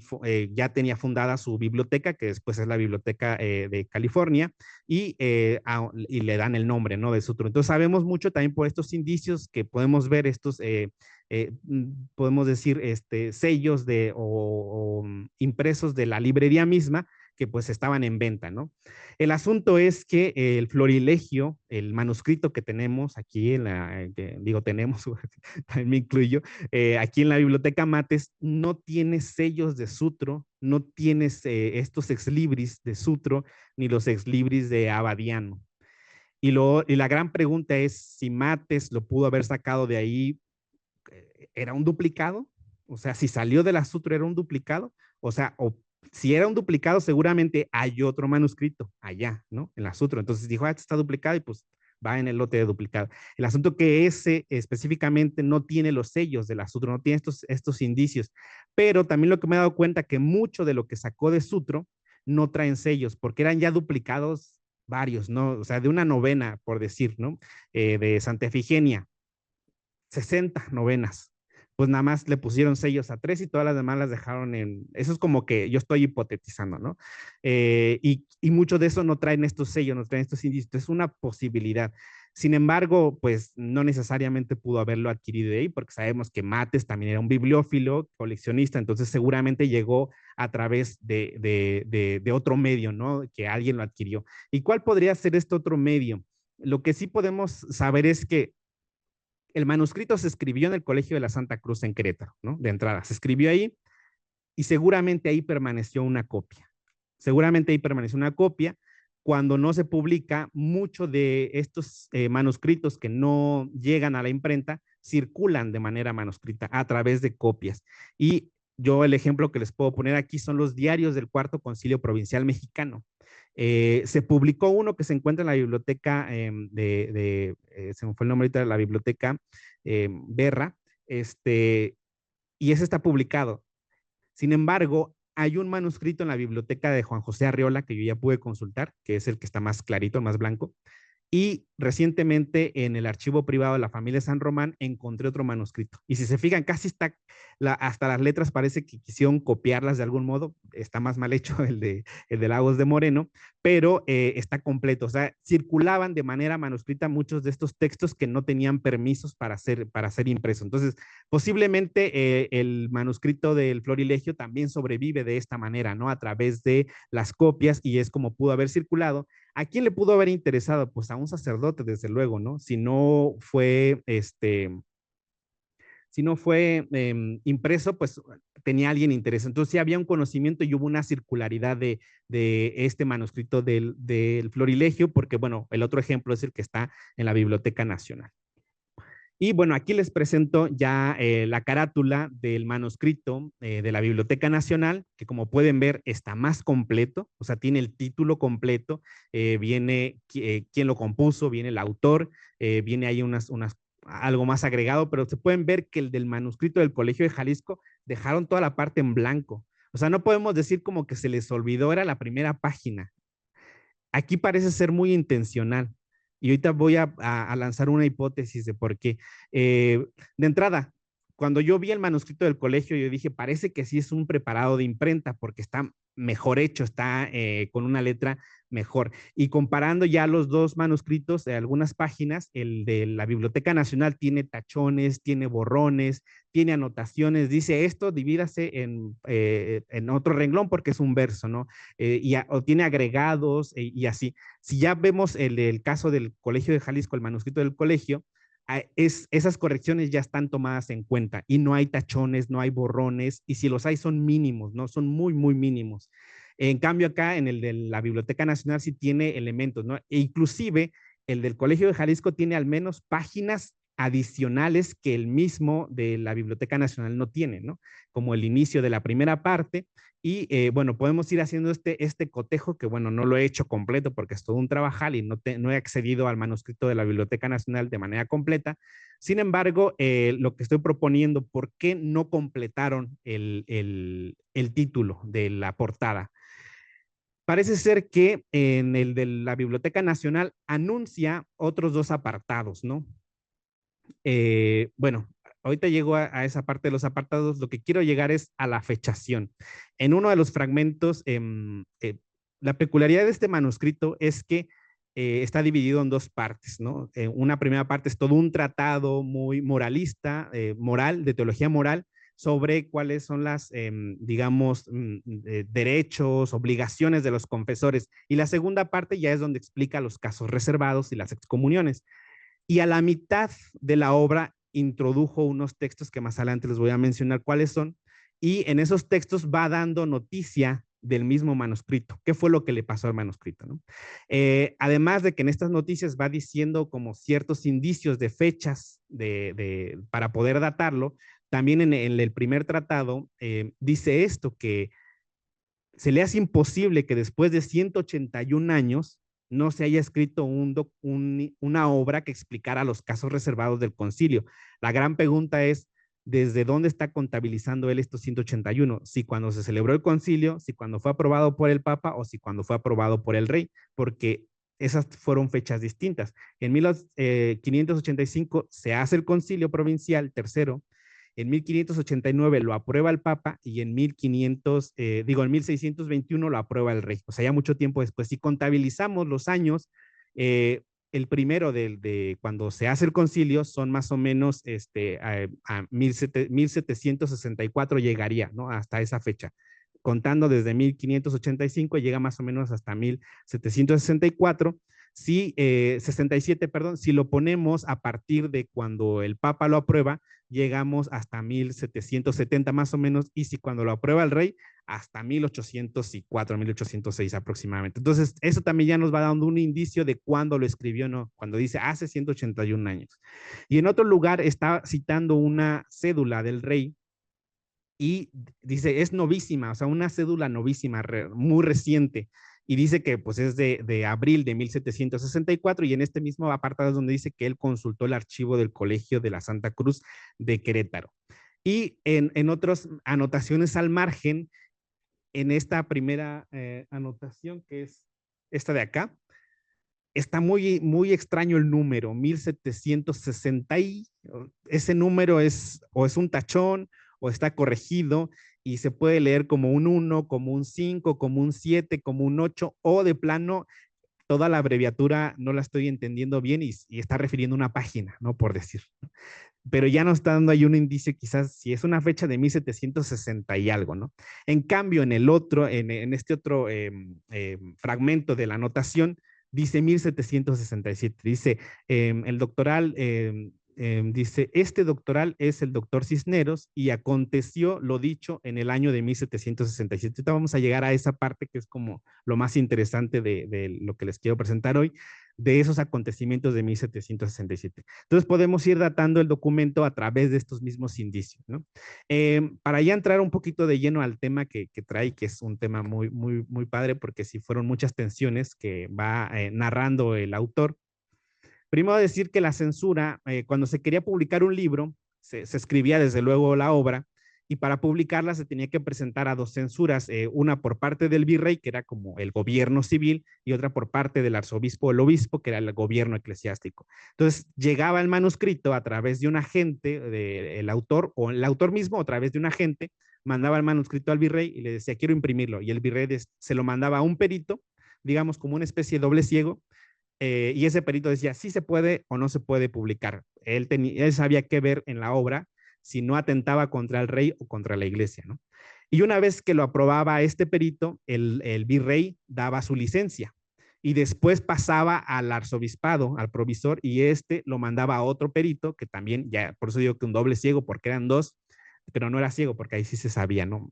ya tenía fundada su biblioteca, que después es la Biblioteca de California, y le dan el nombre, ¿no? De Sutro. Entonces sabemos mucho también por estos indicios que podemos ver estos, podemos decir, sellos o impresos de la librería misma, que pues estaban en venta, ¿no? El asunto es que el florilegio, el manuscrito que tenemos aquí digo tenemos, también me incluyo, aquí en la Biblioteca Mates, no tiene sellos de Sutro, no tiene estos exlibris de Sutro, ni los exlibris de Abadiano. Y la gran pregunta es si Mates lo pudo haber sacado de ahí, ¿era un duplicado? O sea, si salió de la Sutro, ¿era un duplicado? O sea, o si era un duplicado, seguramente hay otro manuscrito allá, ¿no? En la Sutro. Entonces dijo, este está duplicado, y pues va en el lote de duplicado. El asunto que ese específicamente no tiene los sellos de la Sutro, no tiene estos indicios. Pero también lo que me he dado cuenta, que mucho de lo que sacó de Sutro no traen sellos, porque eran ya duplicados varios, ¿no? O sea, de una novena, por decir, ¿no? De Santa Efigenia, 60 novenas. Pues nada más le pusieron sellos a 3 y todas las demás las dejaron en... Eso es como que yo estoy hipotetizando, ¿no? Y mucho de eso no traen estos sellos, no traen estos indicios. Es una posibilidad. Sin embargo, pues no necesariamente pudo haberlo adquirido de ahí, porque sabemos que Mates también era un bibliófilo, coleccionista, entonces seguramente llegó a través de otro medio, ¿no? Que alguien lo adquirió. ¿Y cuál podría ser este otro medio? Lo que sí podemos saber es que el manuscrito se escribió en el Colegio de la Santa Cruz en Querétaro, ¿no? De entrada, se escribió ahí, y seguramente ahí permaneció una copia. Seguramente ahí permaneció una copia. Cuando no se publica, mucho de estos manuscritos que no llegan a la imprenta circulan de manera manuscrita a través de copias. Y yo el ejemplo que les puedo poner aquí son los diarios del Cuarto Concilio Provincial Mexicano. Se publicó uno que se encuentra en la biblioteca se me fue el nombre ahorita, de la biblioteca Berra, y ese está publicado. Sin embargo, hay un manuscrito en la biblioteca de Juan José Arriola que yo ya pude consultar, que es el que está más clarito, más blanco, y recientemente en el archivo privado de la familia San Román encontré otro manuscrito. Y si se fijan, casi está, hasta las letras parece que quisieron copiarlas de algún modo. Está más mal hecho el de Lagos de Moreno, pero está completo. O sea, circulaban de manera manuscrita muchos de estos textos que no tenían permisos para ser impresos. Entonces, posiblemente el manuscrito del Florilegio también sobrevive de esta manera, ¿no? A través de las copias, y es como pudo haber circulado. ¿A quién le pudo haber interesado? Pues a un sacerdote, desde luego, ¿no? Si no fue impreso, pues tenía alguien interés. Entonces sí había un conocimiento y hubo una circularidad de este manuscrito del Florilegio, porque bueno, el otro ejemplo es el que está en la Biblioteca Nacional. Y bueno, aquí les presento ya la carátula del manuscrito de la Biblioteca Nacional, que como pueden ver está más completo, o sea, tiene el título completo, viene quién lo compuso, viene el autor, viene ahí algo más agregado, pero se pueden ver que el del manuscrito del Colegio de Jalisco dejaron toda la parte en blanco. O sea, no podemos decir como que se les olvidó, era la primera página. aquí parece ser muy intencional. Y ahorita voy a lanzar una hipótesis de por qué. De entrada, cuando yo vi el manuscrito del colegio, yo dije, parece que sí es un preparado de imprenta porque está mejor hecho, está con una letra mejor. Y comparando ya los dos manuscritos de algunas páginas, el de la Biblioteca Nacional tiene tachones, tiene borrones, tiene anotaciones, dice esto, divídase en otro renglón porque es un verso, ¿no? O tiene agregados y así. Si ya vemos el caso del Colegio de Jalisco, el manuscrito del colegio, esas correcciones ya están tomadas en cuenta y no hay tachones, no hay borrones, y si los hay son mínimos, ¿no? Son muy, muy mínimos. En cambio acá en el de la Biblioteca Nacional sí tiene elementos, ¿no? E inclusive el del Colegio de Jalisco tiene al menos páginas adicionales que el mismo de la Biblioteca Nacional no tiene, ¿no? Como el inicio de la primera parte y bueno, podemos ir haciendo este cotejo que bueno, no lo he hecho completo porque es todo un trabajal y no he accedido al manuscrito de la Biblioteca Nacional de manera completa. Sin embargo, lo que estoy proponiendo, ¿por qué no completaron el título de la portada? Parece ser que en el de la Biblioteca Nacional anuncia otros dos apartados, ¿no? Bueno, ahorita llego a esa parte de los apartados, lo que quiero llegar es a la fechación. En uno de los fragmentos, la peculiaridad de este manuscrito es que está dividido en dos partes, ¿no? Una primera parte es todo un tratado muy moralista, moral, de teología moral, sobre cuáles son las, digamos, derechos, obligaciones de los confesores. Y la segunda parte ya es donde explica los casos reservados y las excomuniones. Y a la mitad de la obra introdujo unos textos que más adelante les voy a mencionar cuáles son, y en esos textos va dando noticia del mismo manuscrito, qué fue lo que le pasó al manuscrito, ¿no? Además de que en estas noticias va diciendo como ciertos indicios de fechas para poder datarlo, también en el primer tratado dice esto, que se le hace imposible que después de 181 años no se haya escrito una obra que explicara los casos reservados del concilio. La gran pregunta es, ¿desde dónde está contabilizando él estos 181? Si cuando se celebró el concilio, si cuando fue aprobado por el Papa o si cuando fue aprobado por el rey, porque esas fueron fechas distintas. En 1585 se hace el concilio provincial tercero, en 1589 lo aprueba el Papa y en 1621 lo aprueba el Rey. O sea, ya mucho tiempo después. Si contabilizamos los años, el primero de cuando se hace el concilio son más o menos a 1764 llegaría, ¿no? Hasta esa fecha. Contando desde 1585 llega más o menos hasta 1764. Si, 67, perdón, si lo ponemos a partir de cuando el Papa lo aprueba, llegamos hasta 1770 más o menos, y si cuando lo aprueba el rey, hasta 1804, 1806 aproximadamente. Entonces, eso también ya nos va dando un indicio de cuándo lo escribió, ¿no? Cuando dice hace 181 años. Y en otro lugar está citando una cédula del rey y dice, es novísima, o sea, una cédula novísima, muy reciente, y dice que pues es de abril de 1764, y en este mismo apartado es donde dice que él consultó el archivo del Colegio de la Santa Cruz de Querétaro. Y en otras anotaciones al margen, en esta primera anotación, que es esta de acá, está muy, muy extraño el número, 1760, y ese número es o es un tachón o está corregido y se puede leer como un 1, como un 5, como un 7, como un 8 o de plano toda la abreviatura no la estoy entendiendo bien y está refiriendo una página, ¿no? Por decir. Pero ya nos está dando ahí un indicio, quizás si es una fecha de 1760 y algo, ¿no? En cambio, en el otro, en este otro fragmento de la anotación, dice 1767, dice el doctoral, dice, este doctoral es el doctor Cisneros y aconteció lo dicho en el año de 1767. Ahorita vamos a llegar a esa parte que es como lo más interesante de lo que les quiero presentar hoy, de esos acontecimientos de 1767. Entonces podemos ir datando el documento a través de estos mismos indicios, ¿no? Para ya entrar un poquito de lleno al tema que trae, que es un tema muy, muy, muy padre, porque sí fueron muchas tensiones que va narrando el autor. Primero decir que la censura, cuando se quería publicar un libro, se escribía desde luego la obra, y para publicarla se tenía que presentar a dos censuras, una por parte del virrey, que era como el gobierno civil, y otra por parte del arzobispo o el obispo, que era el gobierno eclesiástico. Entonces llegaba el manuscrito a través de un agente, el autor, o el autor mismo, a través de un agente, mandaba el manuscrito al virrey y le decía, quiero imprimirlo, y el virrey se lo mandaba a un perito, digamos como una especie de doble ciego, y ese perito decía si se puede o no se puede publicar. Él sabía qué ver en la obra si no atentaba contra el rey o contra la iglesia, ¿no? Y una vez que lo aprobaba este perito, el virrey daba su licencia y después pasaba al arzobispado, al provisor, y este lo mandaba a otro perito, que también, ya por eso digo que un doble ciego, porque eran dos, pero no era ciego, porque ahí sí se sabía, ¿no?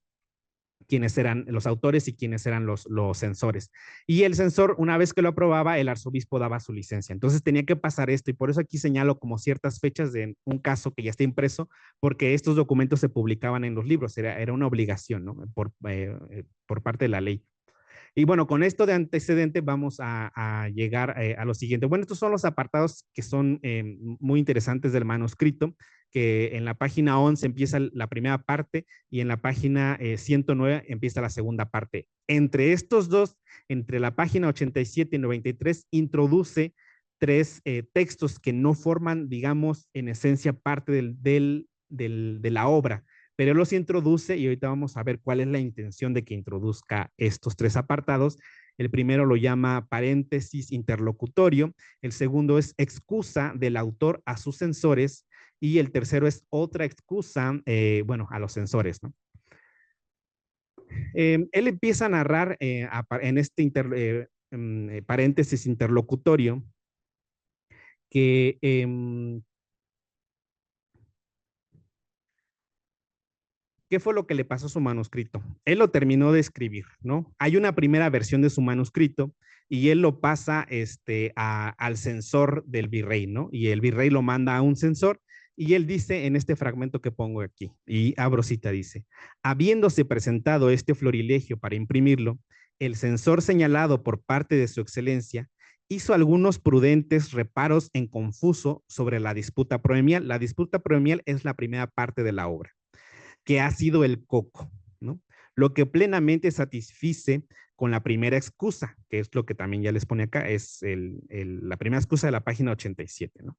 Quiénes eran los autores y quiénes eran los censores. Y el censor, una vez que lo aprobaba, el arzobispo daba su licencia. Entonces tenía que pasar esto y por eso aquí señalo como ciertas fechas de un caso que ya está impreso, porque estos documentos se publicaban en los libros, era una obligación, ¿no? Por parte de la ley. Y bueno, con esto de antecedente vamos a llegar a lo siguiente. Bueno, estos son los apartados que son muy interesantes del manuscrito, que en la página 11 empieza la primera parte y en la página 109 empieza la segunda parte. Entre estos dos, entre la página 87 y 93, introduce tres textos que no forman, digamos, en esencia parte de la obra, pero él los introduce y ahorita vamos a ver cuál es la intención de que introduzca estos tres apartados. El primero lo llama paréntesis interlocutorio, el segundo es excusa del autor a sus censores y el tercero es otra excusa, bueno, a los censores, ¿no? Él empieza a narrar en este paréntesis interlocutorio que ¿qué fue lo que le pasó a su manuscrito? Él lo terminó de escribir, ¿no? Hay una primera versión de su manuscrito y él lo pasa al censor del virrey, ¿no? Y el virrey lo manda a un censor y él dice en este fragmento que pongo aquí, y abro cita, dice, habiéndose presentado este florilegio para imprimirlo, el censor señalado por parte de su excelencia hizo algunos prudentes reparos en confuso sobre la disputa proemial. La disputa proemial es la primera parte de la obra, que ha sido el coco, ¿no? Lo que plenamente satisfice con la primera excusa, que es lo que también ya les pone acá, es la primera excusa de la página 87, ¿no?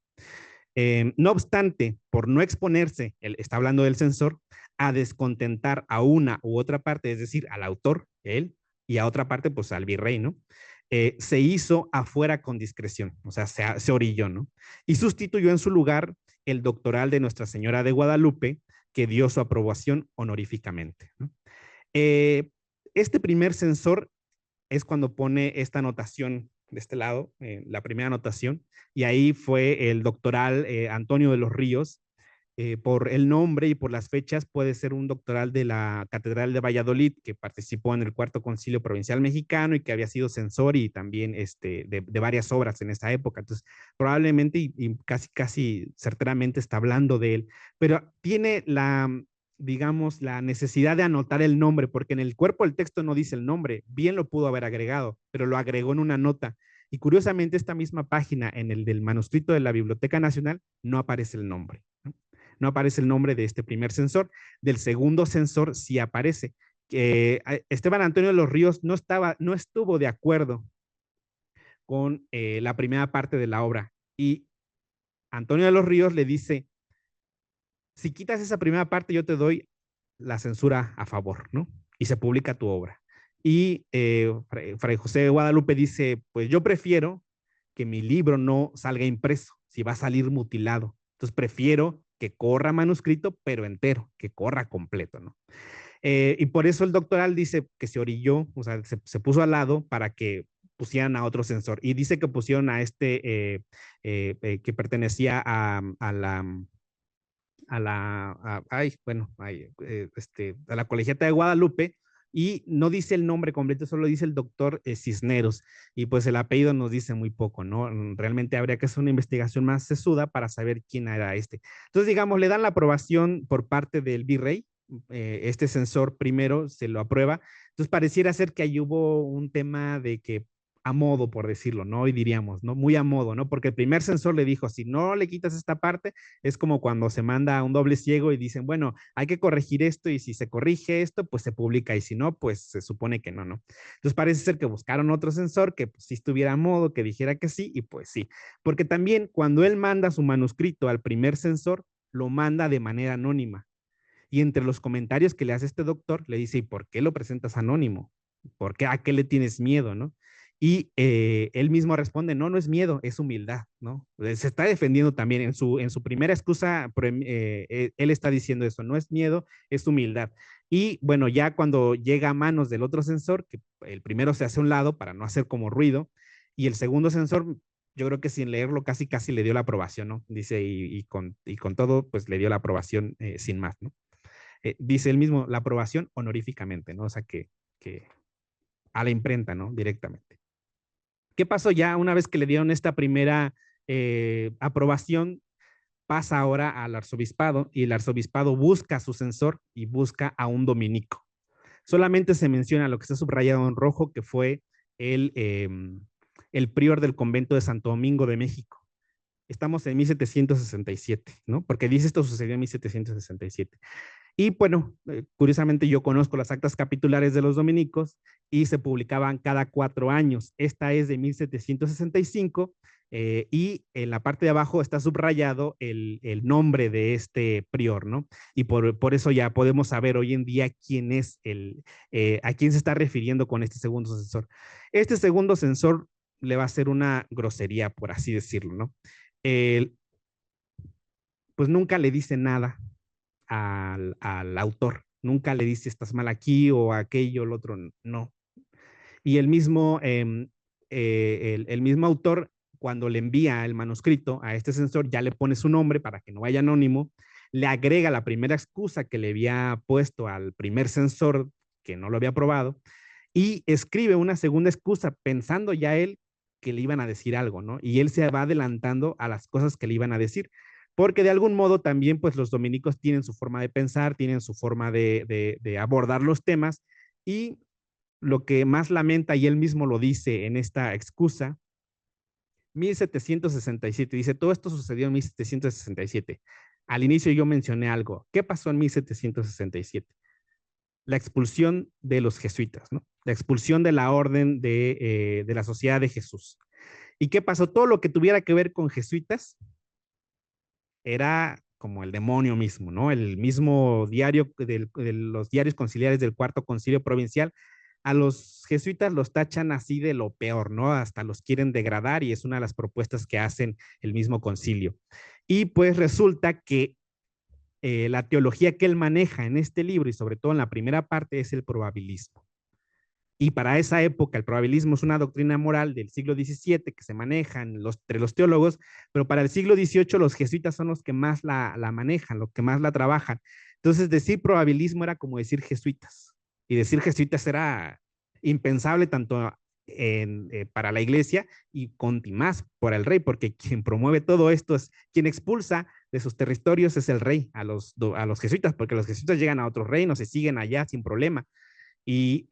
No obstante, por no exponerse, está hablando del censor, a descontentar a una u otra parte, es decir, al autor, él, y a otra parte, pues al virrey, ¿no? Se hizo afuera con discreción, o sea, se orilló, ¿no? Y sustituyó en su lugar el doctoral de Nuestra Señora de Guadalupe, que dio su aprobación honoríficamente, ¿no? Este primer censor es cuando pone esta anotación de este lado, la primera anotación, y ahí fue el doctoral Antonio de los Ríos. Por el nombre y por las fechas puede ser un doctoral de la Catedral de Valladolid, que participó en el Cuarto Concilio Provincial Mexicano y que había sido censor y también de varias obras en esa época. Entonces, probablemente y casi certeramente está hablando de él, pero tiene digamos, la necesidad de anotar el nombre, porque en el cuerpo del texto no dice el nombre, bien lo pudo haber agregado, pero lo agregó en una nota. Y curiosamente, esta misma página, en el del manuscrito de la Biblioteca Nacional, no aparece el nombre, ¿no? No aparece el nombre de este primer censor. Del segundo censor sí aparece. Esteban Antonio de los Ríos no estuvo de acuerdo con la primera parte de la obra. Y Antonio de los Ríos le dice, si quitas esa primera parte, yo te doy la censura a favor, ¿no? Y se publica tu obra. Y Fray José de Guadalupe dice, pues yo prefiero que mi libro no salga impreso, si va a salir mutilado. Entonces prefiero que corra manuscrito, pero entero, que corra completo, ¿no? Y por eso el doctoral dice que se orilló, o sea, se puso al lado para que pusieran a otro censor. Y dice que pusieron a que pertenecía a la Colegiata de Guadalupe, y no dice el nombre completo, solo dice el doctor Cisneros, y pues el apellido nos dice muy poco, ¿no? Realmente habría que hacer una investigación más sesuda para saber quién era este. Entonces, digamos, le dan la aprobación por parte del virrey, este censor primero se lo aprueba, entonces pareciera ser que ahí hubo un tema de que a modo, por decirlo, ¿no? Hoy diríamos, ¿no? Muy a modo, ¿no? Porque el primer censor le dijo, si no le quitas esta parte, es como cuando se manda a un doble ciego y dicen, bueno, hay que corregir esto y si se corrige esto, pues se publica y si no, pues se supone que no, ¿no? Entonces parece ser que buscaron otro censor que pues, sí estuviera a modo, que dijera que sí y pues sí. Porque también cuando él manda su manuscrito al primer censor, lo manda de manera anónima. Y entre los comentarios que le hace este doctor, le dice, ¿y por qué lo presentas anónimo? ¿Por qué? ¿A qué le tienes miedo, no? Y él mismo responde, no, no es miedo, es humildad, ¿no? Se está defendiendo también en su primera excusa, él está diciendo eso, no es miedo, es humildad. Y bueno, ya cuando llega a manos del otro sensor, que el primero se hace a un lado para no hacer como ruido, y el segundo sensor, yo creo que sin leerlo casi le dio la aprobación, ¿no? Dice, y con todo, pues le dio la aprobación sin más, ¿no? Dice él mismo, la aprobación honoríficamente, ¿no? O sea, que a la imprenta, ¿no? Directamente. ¿Qué pasó ya una vez que le dieron esta primera aprobación? Pasa ahora al arzobispado y el arzobispado busca a su censor y busca a un dominico. Solamente se menciona lo que está subrayado en rojo, que fue el prior del convento de Santo Domingo de México. Estamos en 1767, ¿no? Porque dice esto sucedió en 1767. Y bueno, curiosamente yo conozco las actas capitulares de los dominicos y se publicaban cada 4 años. Esta es de 1765 y en la parte de abajo está subrayado el nombre de este prior, ¿no? Y por eso ya podemos saber hoy en día quién es a quién se está refiriendo con este segundo censor. Este segundo censor le va a hacer una grosería, por así decirlo, ¿no? El, pues nunca le dice nada al autor. Nunca le dice estás mal aquí o aquello, el otro, no. Y el mismo autor, cuando le envía el manuscrito a este censor, ya le pone su nombre para que no vaya anónimo, le agrega la primera excusa que le había puesto al primer censor que no lo había aprobado y escribe una segunda excusa pensando ya él que le iban a decir algo, ¿no? Y él se va adelantando a las cosas que le iban a decir, porque de algún modo también pues los dominicos tienen su forma de pensar, tienen su forma de abordar los temas y lo que más lamenta, y él mismo lo dice en esta excusa, 1767, dice, todo esto sucedió en 1767. Al inicio yo mencioné algo. ¿Qué pasó en 1767? La expulsión de los jesuitas, ¿no? La expulsión de la orden de la Sociedad de Jesús. ¿Y qué pasó? Todo lo que tuviera que ver con jesuitas era como el demonio mismo, ¿no? El mismo diario de los diarios conciliares del Cuarto Concilio Provincial, a los jesuitas los tachan así de lo peor, ¿no? Hasta los quieren degradar y es una de las propuestas que hacen el mismo concilio. Y pues resulta que la teología que él maneja en este libro y sobre todo en la primera parte es el probabilismo. Y para esa época el probabilismo es una doctrina moral del siglo XVII que se maneja entre los teólogos, pero para el siglo XVIII los jesuitas son los que más la manejan, los que más la trabajan. Entonces decir probabilismo era como decir jesuitas, y decir jesuitas era impensable tanto para la iglesia y con más para el rey, porque quien promueve todo esto es quien expulsa de sus territorios es el rey a los jesuitas, porque los jesuitas llegan a otros reinos y siguen allá sin problema y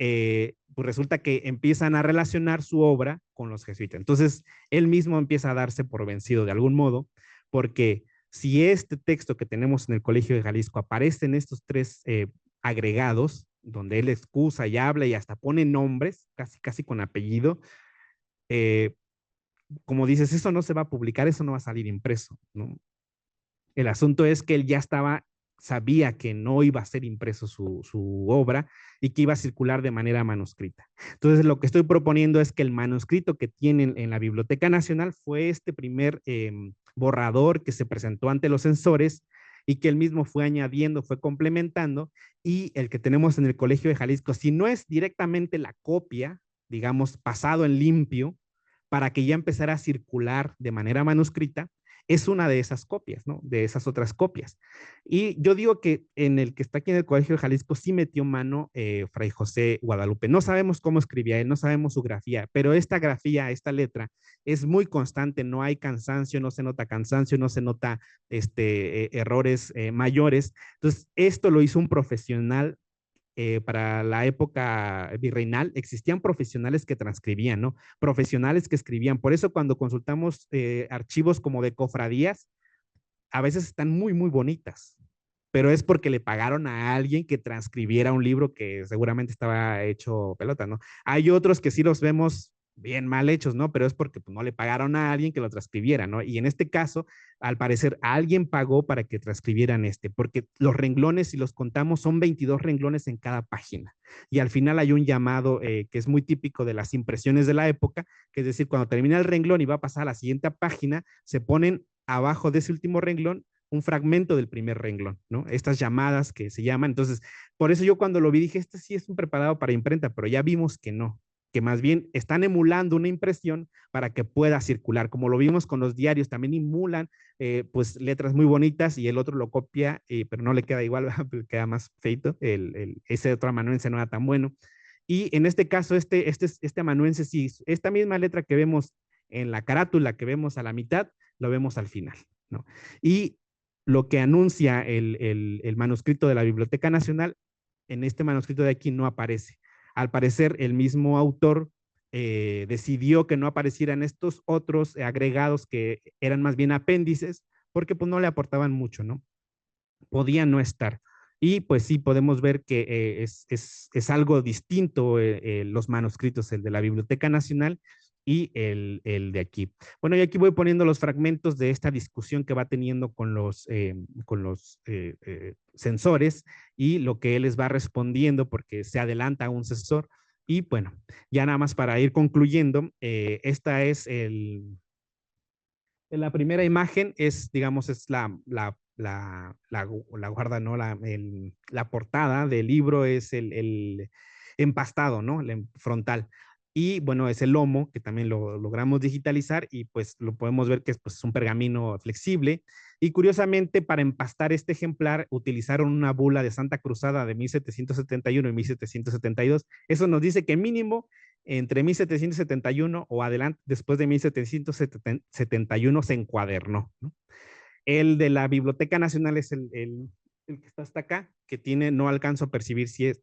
pues resulta que empiezan a relacionar su obra con los jesuitas. Entonces, él mismo empieza a darse por vencido de algún modo, porque si este texto que tenemos en el Colegio de Jalisco aparece en estos tres agregados, donde él excusa y habla y hasta pone nombres, casi con apellido, eh, como dices, eso no se va a publicar, eso no va a salir impreso, ¿no? El asunto es que él ya sabía que no iba a ser impreso su obra y que iba a circular de manera manuscrita. Entonces, lo que estoy proponiendo es que el manuscrito que tienen en la Biblioteca Nacional fue este primer borrador que se presentó ante los censores y que él mismo fue añadiendo, fue complementando, y el que tenemos en el Colegio de Jalisco, si no es directamente la copia, digamos, pasado en limpio, para que ya empezara a circular de manera manuscrita, es una de esas copias, ¿no? De esas otras copias. Y yo digo que en el que está aquí en el Colegio de Jalisco sí metió mano Fray José Guadalupe. No sabemos cómo escribía él, no sabemos su grafía, pero esta grafía, esta letra, es muy constante, no hay cansancio, no se nota cansancio, no se nota errores mayores. Entonces, esto lo hizo un profesional para la época virreinal, existían profesionales que transcribían, ¿no? Profesionales que escribían. Por eso cuando consultamos archivos como de cofradías, a veces están muy, muy bonitas, pero es porque le pagaron a alguien que transcribiera un libro que seguramente estaba hecho pelota, ¿no? Hay otros que sí los vemos bien mal hechos, ¿no? Pero es porque pues, no le pagaron a alguien que lo transcribiera, ¿no? Y en este caso, al parecer, alguien pagó para que transcribieran porque los renglones, si los contamos, son 22 renglones en cada página. Y al final hay un llamado que es muy típico de las impresiones de la época, que es decir, cuando termina el renglón y va a pasar a la siguiente página, se ponen abajo de ese último renglón un fragmento del primer renglón, ¿no? Estas llamadas que se llaman. Entonces, por eso yo cuando lo vi dije, este sí es un preparado para imprenta, pero ya vimos que no, que más bien están emulando una impresión para que pueda circular. Como lo vimos con los diarios, también emulan pues letras muy bonitas y el otro lo copia, pero no le queda igual, queda más feito. Ese otro amanuense no era tan bueno. Y en este caso, este amanuense sí, esta misma letra que vemos en la carátula que vemos a la mitad, lo vemos al final, ¿no? Y lo que anuncia el manuscrito de la Biblioteca Nacional, en este manuscrito de aquí no aparece. Al parecer, el mismo autor decidió que no aparecieran estos otros agregados que eran más bien apéndices, porque pues no le aportaban mucho, ¿no? Podían no estar. Y pues sí, podemos ver que es algo distinto los manuscritos, el de la Biblioteca Nacional y el de aquí. Bueno, y aquí voy poniendo los fragmentos de esta discusión que va teniendo con los censores y lo que él les va respondiendo porque se adelanta a un censor. Y bueno, ya nada más para ir concluyendo, esta es la primera imagen es, digamos, es la guarda, ¿no? La portada del libro es el empastado, ¿no? El frontal. Y bueno, es el lomo, que también lo logramos digitalizar y pues lo podemos ver que es, pues, un pergamino flexible. Y curiosamente, para empastar este ejemplar, utilizaron una bula de Santa Cruzada de 1771 y 1772. Eso nos dice que mínimo entre 1771 o adelante, después de 1771 se encuadernó, ¿no? El de la Biblioteca Nacional es el que está hasta acá, que tiene, no alcanzo a percibir si es,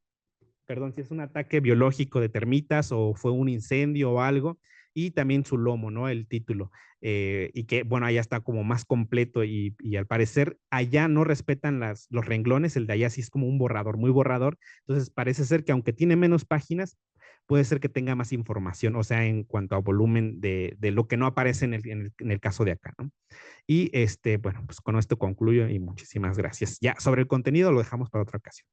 perdón, si es un ataque biológico de termitas o fue un incendio o algo, y también su lomo, ¿no? El título. Y que, bueno, allá está como más completo y al parecer allá no respetan los renglones, el de allá sí es como un borrador, muy borrador. Entonces parece ser que aunque tiene menos páginas, puede ser que tenga más información, o sea, en cuanto a volumen de lo que no aparece en el caso de acá, ¿no? Y bueno, pues con esto concluyo y muchísimas gracias. Ya sobre el contenido lo dejamos para otra ocasión.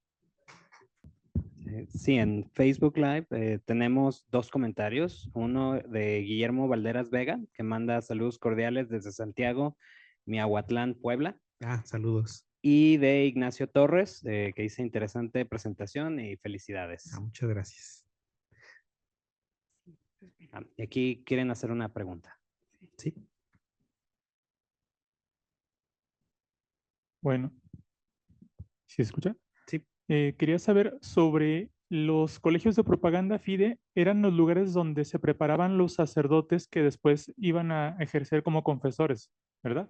Sí, en Facebook Live tenemos dos comentarios. Uno de Guillermo Valderas Vega, que manda saludos cordiales desde Santiago, Miahuatlán, Puebla. Saludos. Y de Ignacio Torres, que dice interesante presentación y felicidades. Muchas gracias. Y aquí quieren hacer una pregunta. Sí. Bueno, ¿sí se escucha? Sí. Quería saber sobre los colegios de propaganda FIDE, eran los lugares donde se preparaban los sacerdotes que después iban a ejercer como confesores, ¿verdad?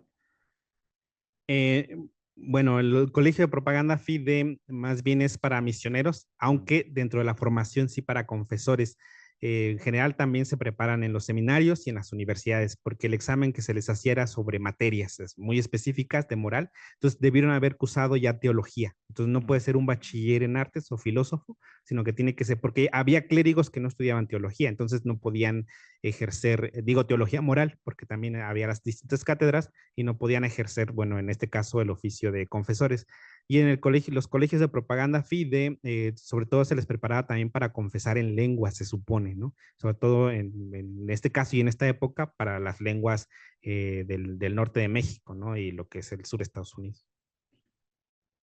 Bueno, el Colegio de Propaganda FIDE más bien es para misioneros, aunque dentro de la formación sí para confesores. En general también se preparan en los seminarios y en las universidades, porque el examen que se les hacía era sobre materias muy específicas de moral, entonces debieron haber cursado ya teología. Entonces no puede ser un bachiller en artes o filósofo, sino que tiene que ser, porque había clérigos que no estudiaban teología, entonces no podían ejercer, digo, teología moral, porque también había las distintas cátedras y no podían ejercer, bueno, en este caso, el oficio de confesores. Y en el colegio, los colegios de propaganda FIDE, sobre todo se les preparaba también para confesar en lengua, se supone, ¿no? Sobre todo en este caso y en esta época para las lenguas del norte de México, ¿no? Y lo que es el sur de Estados Unidos.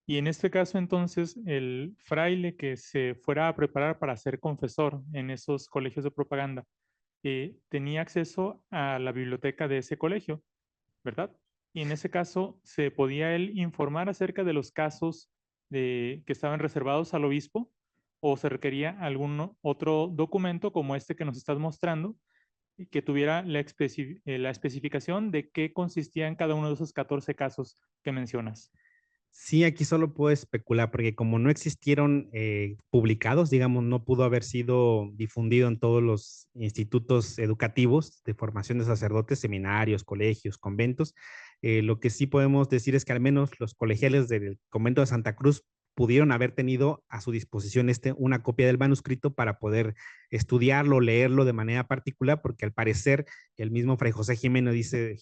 Y en este caso, entonces, el fraile que se fuera a preparar para ser confesor en esos colegios de propaganda, tenía acceso a la biblioteca de ese colegio, ¿verdad? Y en ese caso, ¿se podía él informar acerca de los casos que estaban reservados al obispo? ¿O se requería algún otro documento como este que nos estás mostrando, y que tuviera la especificación de qué consistían cada uno de esos 14 casos que mencionas? Sí, aquí solo puedo especular, porque como no existieron publicados, digamos, no pudo haber sido difundido en todos los institutos educativos de formación de sacerdotes, seminarios, colegios, conventos. Lo que sí podemos decir es que al menos los colegiales del convento de Santa Cruz pudieron haber tenido a su disposición una copia del manuscrito para poder estudiarlo, leerlo de manera particular, porque al parecer el mismo Fray José Jimeno dice,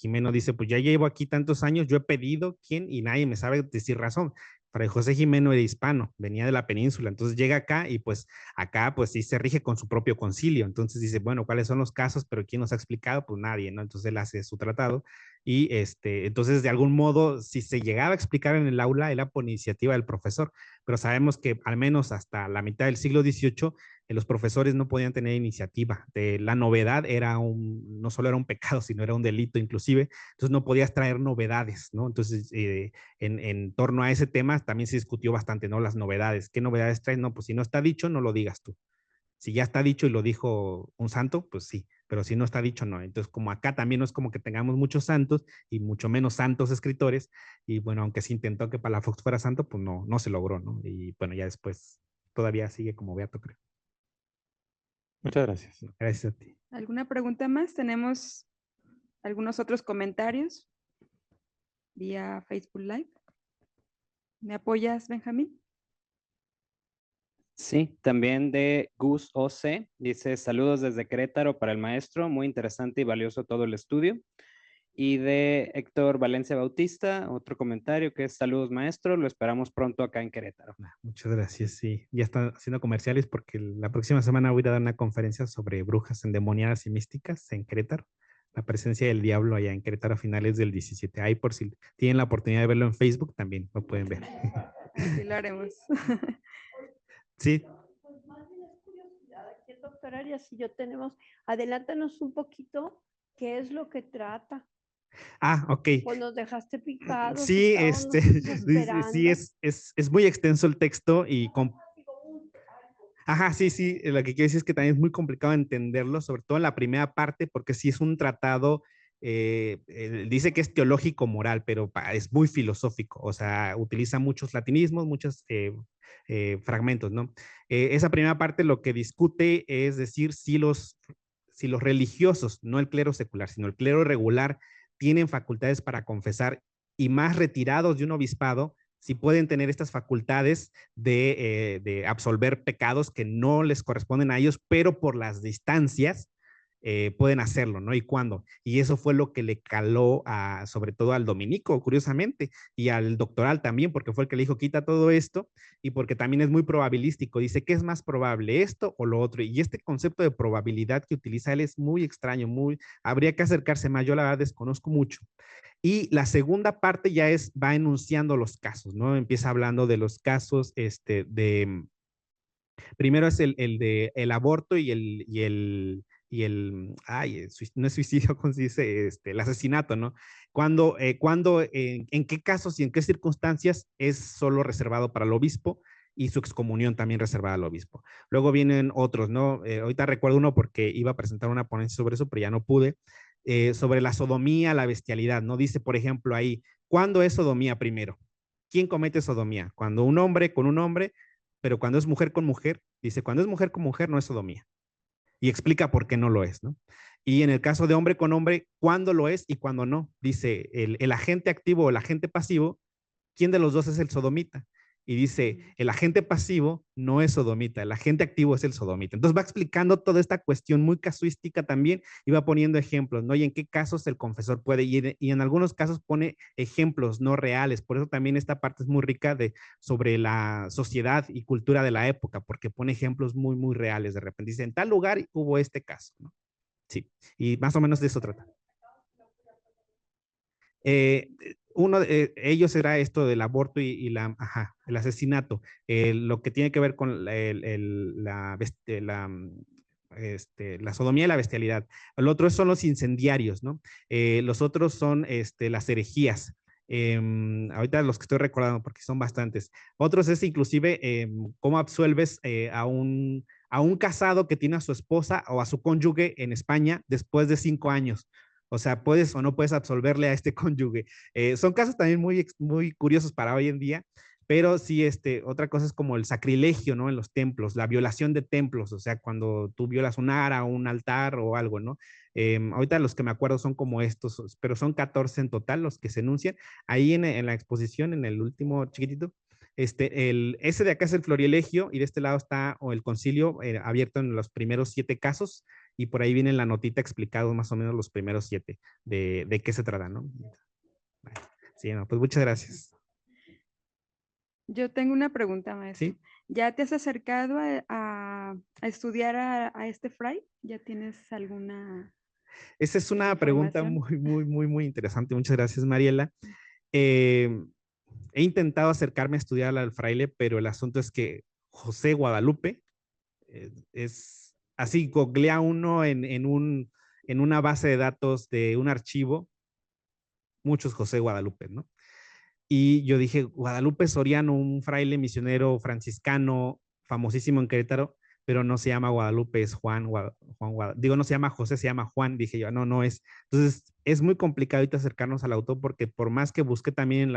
pues ya llevo aquí tantos años, yo he pedido quién y nadie me sabe decir razón. Fray José Jimeno era hispano, venía de la península, entonces llega acá y pues acá pues sí se rige con su propio concilio, entonces dice, bueno, ¿cuáles son los casos? Pero ¿quién nos ha explicado? Pues nadie, ¿no? Entonces él hace su tratado y entonces de algún modo, si se llegaba a explicar en el aula, era por iniciativa del profesor, pero sabemos que al menos hasta la mitad del siglo XVIII los profesores no podían tener iniciativa. La novedad no solo era un pecado, sino era un delito inclusive, entonces no podías traer novedades, ¿no? Entonces, en torno a ese tema también se discutió bastante, ¿no? Las novedades. ¿Qué novedades traes? No, pues si no está dicho, no lo digas tú. Si ya está dicho y lo dijo un santo, pues sí, pero si no está dicho, no. Entonces, como acá también no es como que tengamos muchos santos y mucho menos santos escritores, y bueno, aunque se intentó que Palafox fuera santo, pues no se logró, ¿no? Y bueno, ya después todavía sigue como beato, creo. Muchas gracias. Gracias a ti. ¿Alguna pregunta más? Tenemos algunos otros comentarios vía Facebook Live. ¿Me apoyas, Benjamín? Sí, también de Gus OC, dice saludos desde Querétaro para el maestro, muy interesante y valioso todo el estudio. Y de Héctor Valencia Bautista, otro comentario que es saludos maestro, lo esperamos pronto acá en Querétaro. Muchas gracias, sí. Ya están haciendo comerciales porque la próxima semana voy a dar una conferencia sobre brujas endemoniadas y místicas en Querétaro. La presencia del diablo allá en Querétaro a finales del 17. Ahí por si tienen la oportunidad de verlo en Facebook, también lo pueden ver. Así lo haremos. Sí. Pues más bien es curiosidad. Aquí el doctor Arias y yo tenemos, adelántanos un poquito qué es lo que trata. Ok. Pues nos dejaste picados. Sí, sí, esperando. es muy extenso el texto y Ajá, sí, lo que quiero decir es que también es muy complicado entenderlo, sobre todo en la primera parte, porque sí es un tratado, dice que es teológico moral, pero es muy filosófico, o sea, utiliza muchos latinismos, muchos fragmentos, ¿no? Esa primera parte lo que discute es decir si los religiosos, no el clero secular, sino el clero regular, tienen facultades para confesar y más retirados de un obispado, si pueden tener estas facultades de absolver pecados que no les corresponden a ellos, pero por las distancias pueden hacerlo, ¿no? ¿Y cuándo? Y eso fue lo que le caló sobre todo al dominico, curiosamente, y al doctoral también, porque fue el que le dijo, quita todo esto, y porque también es muy probabilístico. Dice, ¿qué es más probable, esto o lo otro? Y este concepto de probabilidad que utiliza él es muy extraño, habría que acercarse más. Yo la verdad desconozco mucho. Y la segunda parte ya va enunciando los casos, ¿no? Empieza hablando de los casos, primero es el de el aborto no es suicidio, ¿cómo se dice? El asesinato, ¿no? En qué casos y en qué circunstancias es solo reservado para el obispo y su excomunión también reservada al obispo. Luego vienen otros, ¿no? Ahorita recuerdo uno porque iba a presentar una ponencia sobre eso, pero ya no pude. Sobre la sodomía, la bestialidad, ¿no? Dice, por ejemplo, ahí, ¿cuándo es sodomía primero? ¿Quién comete sodomía? Cuando un hombre con un hombre, pero cuando es mujer con mujer, dice, cuando es mujer con mujer no es sodomía. Y explica por qué no lo es, ¿no? Y en el caso de hombre con hombre, ¿cuándo lo es y cuándo no? Dice, el agente activo o el agente pasivo, ¿quién de los dos es el sodomita? Y dice, el agente pasivo no es sodomita, el agente activo es el sodomita. Entonces va explicando toda esta cuestión muy casuística también y va poniendo ejemplos, ¿no? Y en qué casos el confesor puede, y en algunos casos pone ejemplos no reales. Por eso también esta parte es muy rica sobre la sociedad y cultura de la época, porque pone ejemplos muy, muy reales. De repente dice, en tal lugar hubo este caso, ¿no? Sí, y más o menos de eso trata. Uno de ellos era esto del aborto el asesinato, lo que tiene que ver con la sodomía y la bestialidad. El otro son los incendiarios, ¿no? Los otros son las herejías. Ahorita los que estoy recordando porque son bastantes. Otros es inclusive cómo absuelves a un casado que tiene a su esposa o a su cónyuge en España después de 5 años. O sea, puedes o no puedes absolverle a este cónyuge. Son casos también muy curiosos para hoy en día, pero sí, otra cosa es como el sacrilegio, ¿no? En los templos, la violación de templos, o sea, cuando tú violas un ara o un altar o algo, ¿no? Ahorita los que me acuerdo son como estos, pero son 14 en total los que se enuncian. Ahí en la exposición, en el último chiquitito, ese de acá es el florilegio y de este lado está el concilio abierto en los primeros 7 casos y por ahí viene la notita explicado más o menos los primeros 7 de qué se trata, ¿no? Bueno, sí, no, pues muchas gracias. Yo tengo una pregunta, maestro. Sí, ¿Ya te has acercado a estudiar a este fray? ¿Ya tienes alguna esa es una pregunta información? muy interesante. Muchas gracias, Mariela. Eh, He intentado acercarme a estudiar al fraile, pero el asunto es que José Guadalupe es así, googlea uno en una base de datos de un archivo, muchos José Guadalupe, ¿no? Y yo dije, Guadalupe Soriano, un fraile misionero franciscano famosísimo en Querétaro, pero no se llama Guadalupe, es digo, no se llama José, se llama Juan, dije yo, no, no es. Entonces, es muy complicado ahorita acercarnos al autor porque por más que busqué también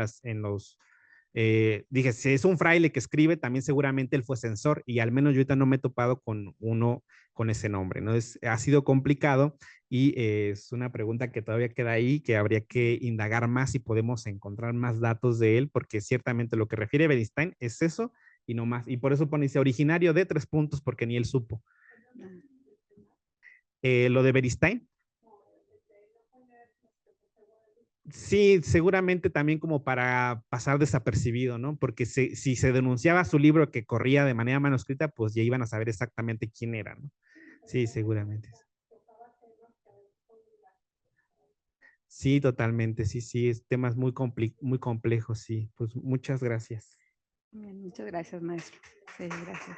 dije, si es un fraile que escribe, también seguramente él fue censor y al menos yo ahorita no me he topado con uno con ese nombre, ¿no? Ha sido complicado y es una pregunta que todavía queda ahí, que habría que indagar más si podemos encontrar más datos de él, porque ciertamente lo que refiere Beristain es eso y no más. Y por eso pone, dice, originario de 3 puntos, porque ni él supo. Lo de Beristain. Sí, seguramente también como para pasar desapercibido, ¿no? Porque si se denunciaba su libro que corría de manera manuscrita, pues ya iban a saber exactamente quién era, ¿no? Sí, seguramente. Sí, totalmente, sí, es temas muy complejos, sí. Pues muchas gracias. Bien, muchas gracias, maestro. Sí, gracias.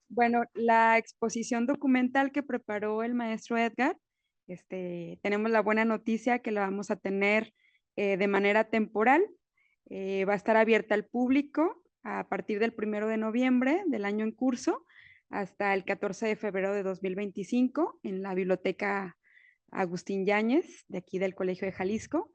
Bueno, la exposición documental que preparó el maestro Edgar, tenemos la buena noticia que la vamos a tener de manera temporal. Va a estar abierta al público a partir del 1 de noviembre del año en curso hasta el 14 de febrero de 2025 en la biblioteca Agustín Yáñez de aquí del Colegio de Jalisco.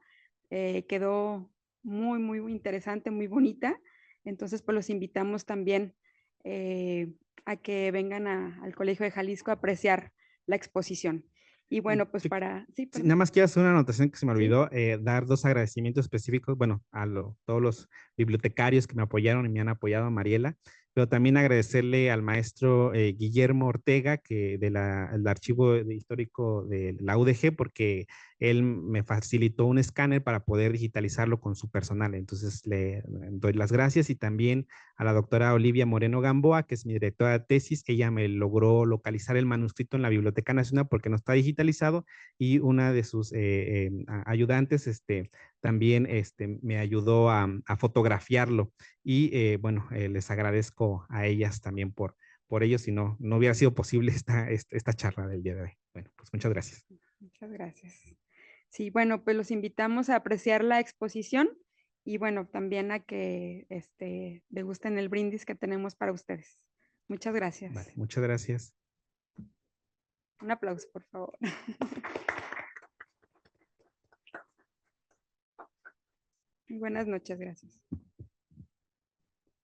Quedó muy interesante, muy bonita. Entonces, pues los invitamos también a que vengan al Colegio de Jalisco a apreciar la exposición. Y bueno, pues Sí, sí, sí, nada más quiero hacer una anotación que se me sí. olvidó, dar 2 agradecimientos específicos, bueno, todos los bibliotecarios que me apoyaron y me han apoyado, a Mariela, pero también agradecerle al maestro Guillermo Ortega, que el archivo histórico de la UDG, porque él me facilitó un escáner para poder digitalizarlo con su personal. Entonces le doy las gracias y también a la doctora Olivia Moreno Gamboa, que es mi directora de tesis. Ella me logró localizar el manuscrito en la Biblioteca Nacional porque no está digitalizado y una de sus ayudantes también me ayudó a fotografiarlo y bueno, les agradezco a ellas también por ello, si no hubiera sido posible esta charla del día de hoy. Bueno, pues muchas gracias. Muchas gracias. Sí, bueno, pues los invitamos a apreciar la exposición y bueno, también a que degusten el brindis que tenemos para ustedes. Muchas gracias. Vale, muchas gracias. Un aplauso, por favor. Buenas noches, gracias.